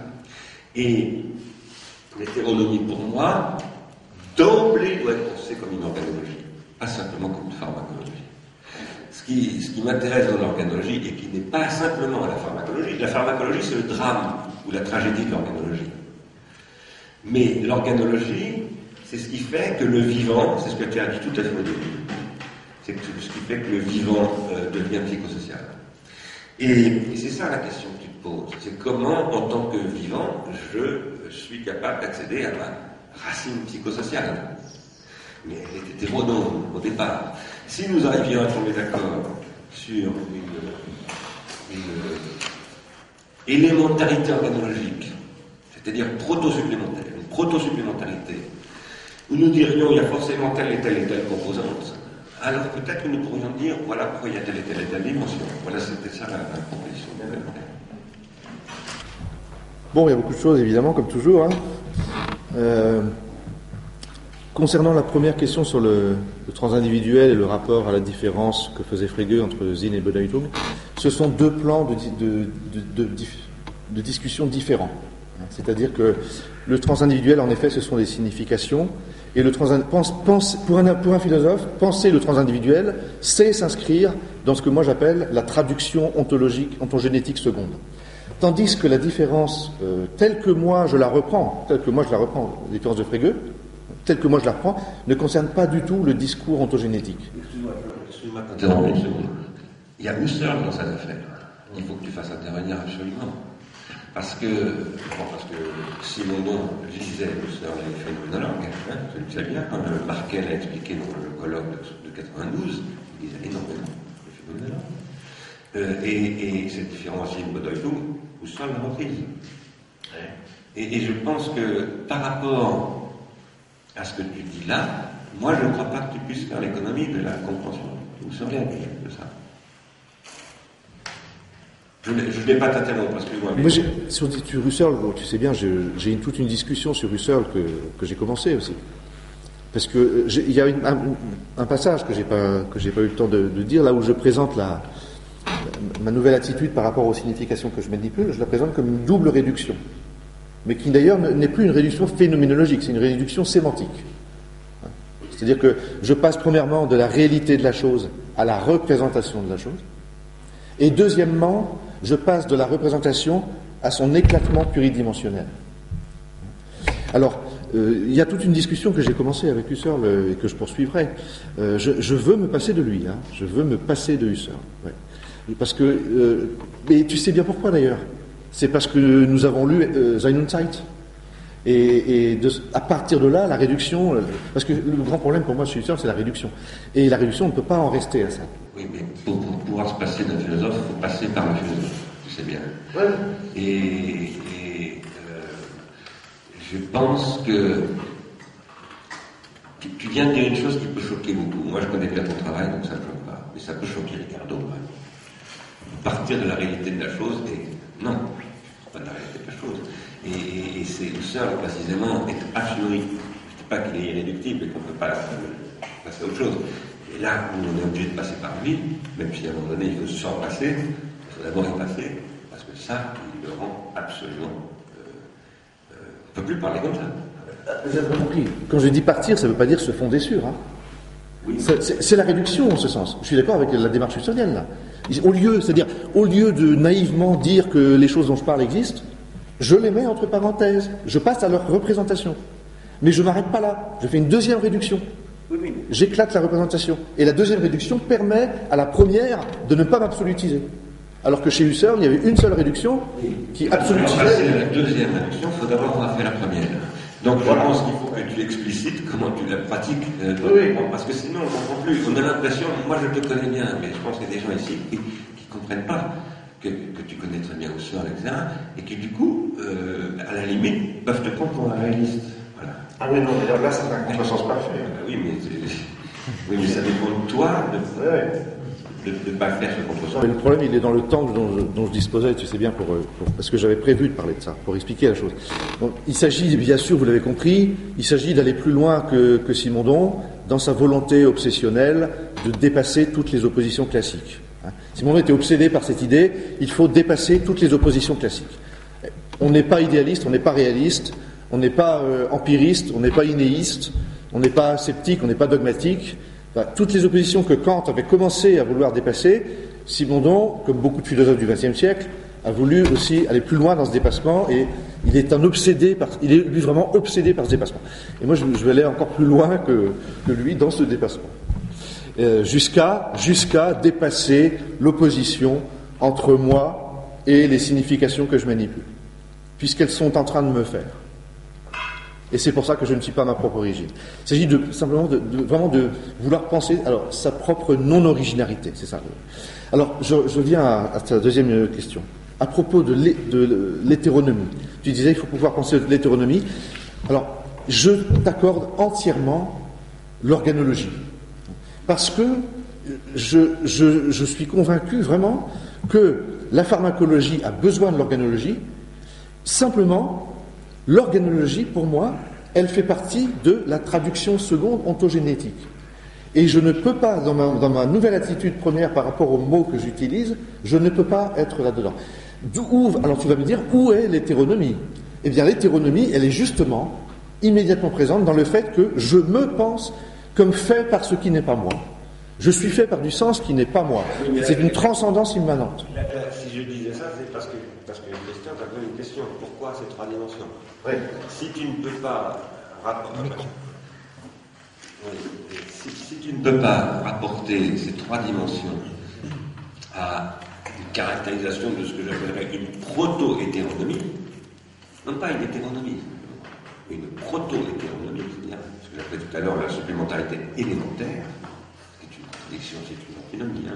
Et l'hétéronomie, pour moi, d'emblée doit être pensée comme une organologie, pas simplement comme une pharmacologie. Ce qui m'intéresse dans l'organologie et qui n'est pas simplement la pharmacologie, c'est le drame ou la tragédie de l'organologie. Mais l'organologie, c'est ce qui fait que le vivant, c'est ce que tu as dit tout à fait au début, c'est ce qui fait que le vivant devient psychosocial. Et c'est ça la question que tu te poses, c'est comment, en tant que vivant, je suis capable d'accéder à ma racine psychosociale. Mais elle est hétéronome au départ. Si nous arrivions à tomber d'accord sur une élémentarité organologique, c'est-à-dire une proto-supplémentarité, où nous dirions il y a forcément telle et telle composante, alors peut-être que nous pourrions dire voilà pourquoi il y a telle et telle dimension. Voilà, c'était ça la proposition. Bon, il y a beaucoup de choses évidemment, comme toujours. Hein. Concernant la première question sur le transindividuel et le rapport à la différence que faisait Frege entre Zinn et Bedeutung, ce sont deux plans de discussion différents. C'est-à-dire que le transindividuel, en effet, ce sont des significations, et pour un philosophe, penser le transindividuel, c'est s'inscrire dans ce que moi j'appelle la traduction ontogénétique seconde. Tandis que la différence, telle que moi je la reprends, la différence de Frege, telle que moi je la reprends, ne concerne pas du tout le discours ontogénétique. Excuse-moi de t'interrompre une seconde. Il y a Husserl dans cette affaire. Il faut que tu fasses intervenir absolument. Parce que Simondon lisait Husserl et les phénoménologues, tu le sais bien, quand Markel a expliqué dans le colloque de 92, il lisait énormément les phénoménologues. Et cette différence de Bedeutung, Husserl l'a reprise. Et je pense que par rapport à ce que tu dis là, moi je ne crois pas que tu puisses faire l'économie de la compréhension husserlienne de ça. Je ne vais pas t'interrompre, parce que moi... Sur Husserl, tu sais bien, j'ai toute une discussion sur Husserl que j'ai commencé aussi. Parce que il y a un passage que j'ai pas eu le temps de dire, là où je présente ma nouvelle attitude par rapport aux significations que je manipule, je la présente comme une double réduction. Mais qui d'ailleurs n'est plus une réduction phénoménologique, c'est une réduction sémantique. C'est-à-dire que je passe premièrement de la réalité de la chose à la représentation de la chose, et deuxièmement, je passe de la représentation à son éclatement pluridimensionnel. Alors, il y a toute une discussion que j'ai commencée avec Husserl et que je poursuivrai. Je veux me passer de lui, je veux me passer de Husserl. Ouais. Parce que, mais tu sais bien pourquoi d'ailleurs. C'est parce que nous avons lu Sein und Zeit. Et à partir de là, la réduction, parce que le grand problème pour moi chez Husserl, c'est la réduction. Et la réduction, on ne peut pas en rester à ça. Oui, mais pour pouvoir se passer d'un philosophe, il faut passer par le philosophe, tu sais bien. Ouais. Et je pense que tu viens de dire une chose qui peut choquer beaucoup. Moi, je connais bien ton travail, donc ça ne choque pas. Mais ça peut choquer Ricardo. Partir de la réalité de la chose, et non, pas de la réalité de la chose. Et c'est Husserl, précisément, est a priori. Je ne dis pas qu'il est irréductible et qu'on ne peut pas passer à autre chose. Et là où on est obligé de passer par lui, même si à un moment donné il faut s'en passer, il faut d'abord y passer, parce que ça, il le rend absolument. On ne peut plus parler comme ça. Vous avez compris. Quand je dis partir, ça ne veut pas dire se fonder sur. Hein. Oui. C'est la réduction en ce sens. Je suis d'accord avec la démarche husserlienne là. Au lieu de naïvement dire que les choses dont je parle existent, je les mets entre parenthèses. Je passe à leur représentation. Mais je ne m'arrête pas là. Je fais une deuxième réduction. Oui. J'éclate la représentation. Et la deuxième réduction permet à la première de ne pas m'absolutiser. Alors que chez Husserl, il y avait une seule réduction qui absolutisait. Pour passer à la deuxième réduction, il faut d'abord avoir fait la première. Donc je pense qu'il faut que tu explicites comment tu la pratiques, parce que sinon on ne comprend plus. On a l'impression, moi je te connais bien, mais je pense qu'il y a des gens ici qui ne comprennent pas que tu connais très bien Husserl, etc. Et qui du coup, à la limite, peuvent te prendre pour un réaliste. Voilà. Ah oui, non, mais là c'est un contresens parfait. Oui, mais ça dépend de toi de ne pas faire ce contresens. Le problème, il est dans le temps dont je disposais, tu sais bien, parce que j'avais prévu de parler de ça, pour expliquer la chose. Donc, il s'agit, bien sûr, vous l'avez compris, il s'agit d'aller plus loin que Simondon dans sa volonté obsessionnelle de dépasser toutes les oppositions classiques. Simondon était obsédé par cette idée, il faut dépasser toutes les oppositions classiques. On n'est pas idéaliste, on n'est pas réaliste, on n'est pas empiriste, on n'est pas inéiste, on n'est pas sceptique, on n'est pas dogmatique. Enfin, toutes les oppositions que Kant avait commencé à vouloir dépasser, Simondon, comme beaucoup de philosophes du XXe siècle, a voulu aussi aller plus loin dans ce dépassement, et il est il est lui vraiment obsédé par ce dépassement. Et moi, je vais aller encore plus loin que lui dans ce dépassement, jusqu'à dépasser l'opposition entre moi et les significations que je manipule, puisqu'elles sont en train de me faire. Et c'est pour ça que je ne suis pas ma propre origine. Il s'agit simplement vraiment de vouloir penser sa propre non-originalité, c'est ça. Alors, je viens à ta deuxième question. À propos de l'hétéronomie. Tu disais, il faut pouvoir penser de l'hétéronomie. Alors, je t'accorde entièrement l'organologie. Parce que je suis convaincu vraiment que la pharmacologie a besoin de l'organologie. Simplement, l'organologie, pour moi, elle fait partie de la traduction seconde ontogénétique. Et je ne peux pas, dans ma nouvelle attitude première par rapport aux mots que j'utilise, je ne peux pas être là-dedans. Alors tu vas me dire, où est l'hétéronomie ? Eh bien, l'hétéronomie, elle est justement immédiatement présente dans le fait que je me pense comme fait par ce qui n'est pas moi. Je suis fait par du sens qui n'est pas moi. C'est une transcendance immanente. Si je disais ça, c'est parce que Christian t'a posé une question. Pourquoi ces trois dimensions ? Oui. Si tu ne peux pas rapporter ces trois dimensions à une caractérisation de ce que j'appellerais une proto-hétéronomie, non pas une hétéronomie, une proto-hétéronomie, c'est-à-dire ce que j'appelais tout à l'heure la supplémentarité élémentaire, c'est une contradiction, c'est une antinomie.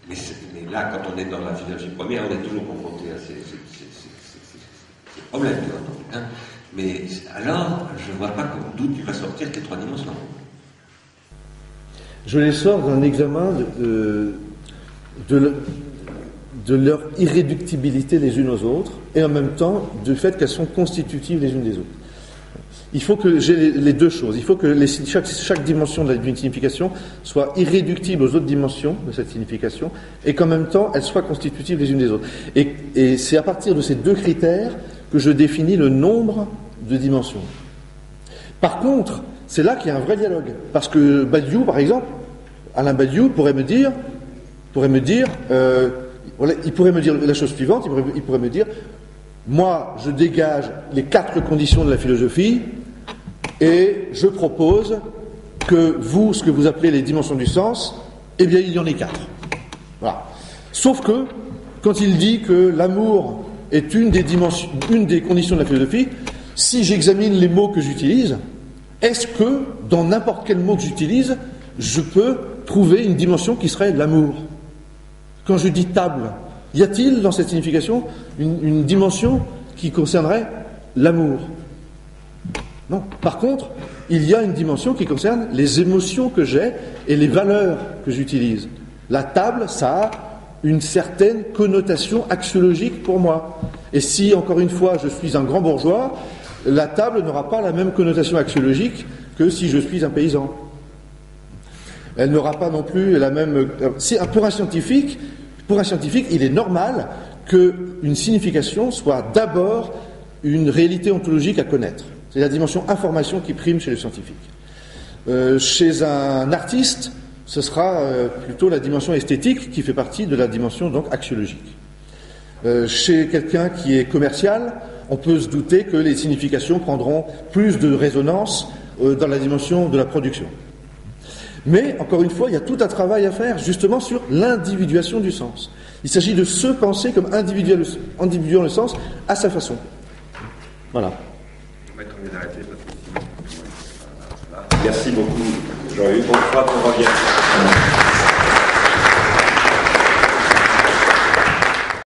Mais là, quand on est dans la philosophie première, on est toujours confronté à ces problèmes, tu vois. Mais alors, je ne vois pas d'où tu vas sortir tes trois dimensions. Je les sors d'un examen de leur irréductibilité les unes aux autres, et en même temps du fait qu'elles sont constitutives les unes des autres. Il faut que j'ai les deux choses. Il faut que chaque dimension d'une signification soit irréductible aux autres dimensions de cette signification, et qu'en même temps, elles soient constitutives les unes des autres. Et c'est à partir de ces deux critères que je définis le nombre de dimensions. Par contre, c'est là qu'il y a un vrai dialogue. Parce que Badiou, par exemple, Alain Badiou pourrait me dire la chose suivante, il pourrait me dire, moi, je dégage les 4 conditions de la philosophie et je propose que vous, ce que vous appelez les dimensions du sens, eh bien, il y en ait 4. Voilà. Sauf que, quand il dit que l'amour est une des conditions de la philosophie, si j'examine les mots que j'utilise, est-ce que, dans n'importe quel mot que j'utilise, je peux trouver une dimension qui serait l'amour ? Quand je dis table, y a-t-il dans cette signification une dimension qui concernerait l'amour. Non. Par contre, il y a une dimension qui concerne les émotions que j'ai et les valeurs que j'utilise. La table, ça a une certaine connotation axiologique pour moi. Et si, encore une fois, je suis un grand bourgeois, la table n'aura pas la même connotation axiologique que si je suis un paysan. Elle n'aura pas non plus la même... Pour un scientifique, il est normal qu'une signification soit d'abord une réalité ontologique à connaître. C'est la dimension information qui prime chez les scientifiques. Chez un artiste, ce sera plutôt la dimension esthétique qui fait partie de la dimension donc axiologique. Chez quelqu'un qui est commercial, on peut se douter que les significations prendront plus de résonance dans la dimension de la production. Mais, encore une fois, il y a tout un travail à faire justement sur l'individuation du sens. Il s'agit de se penser comme individuant le sens à sa façon. Voilà. Merci beaucoup, Jean-Hugues. On croit qu'on revient.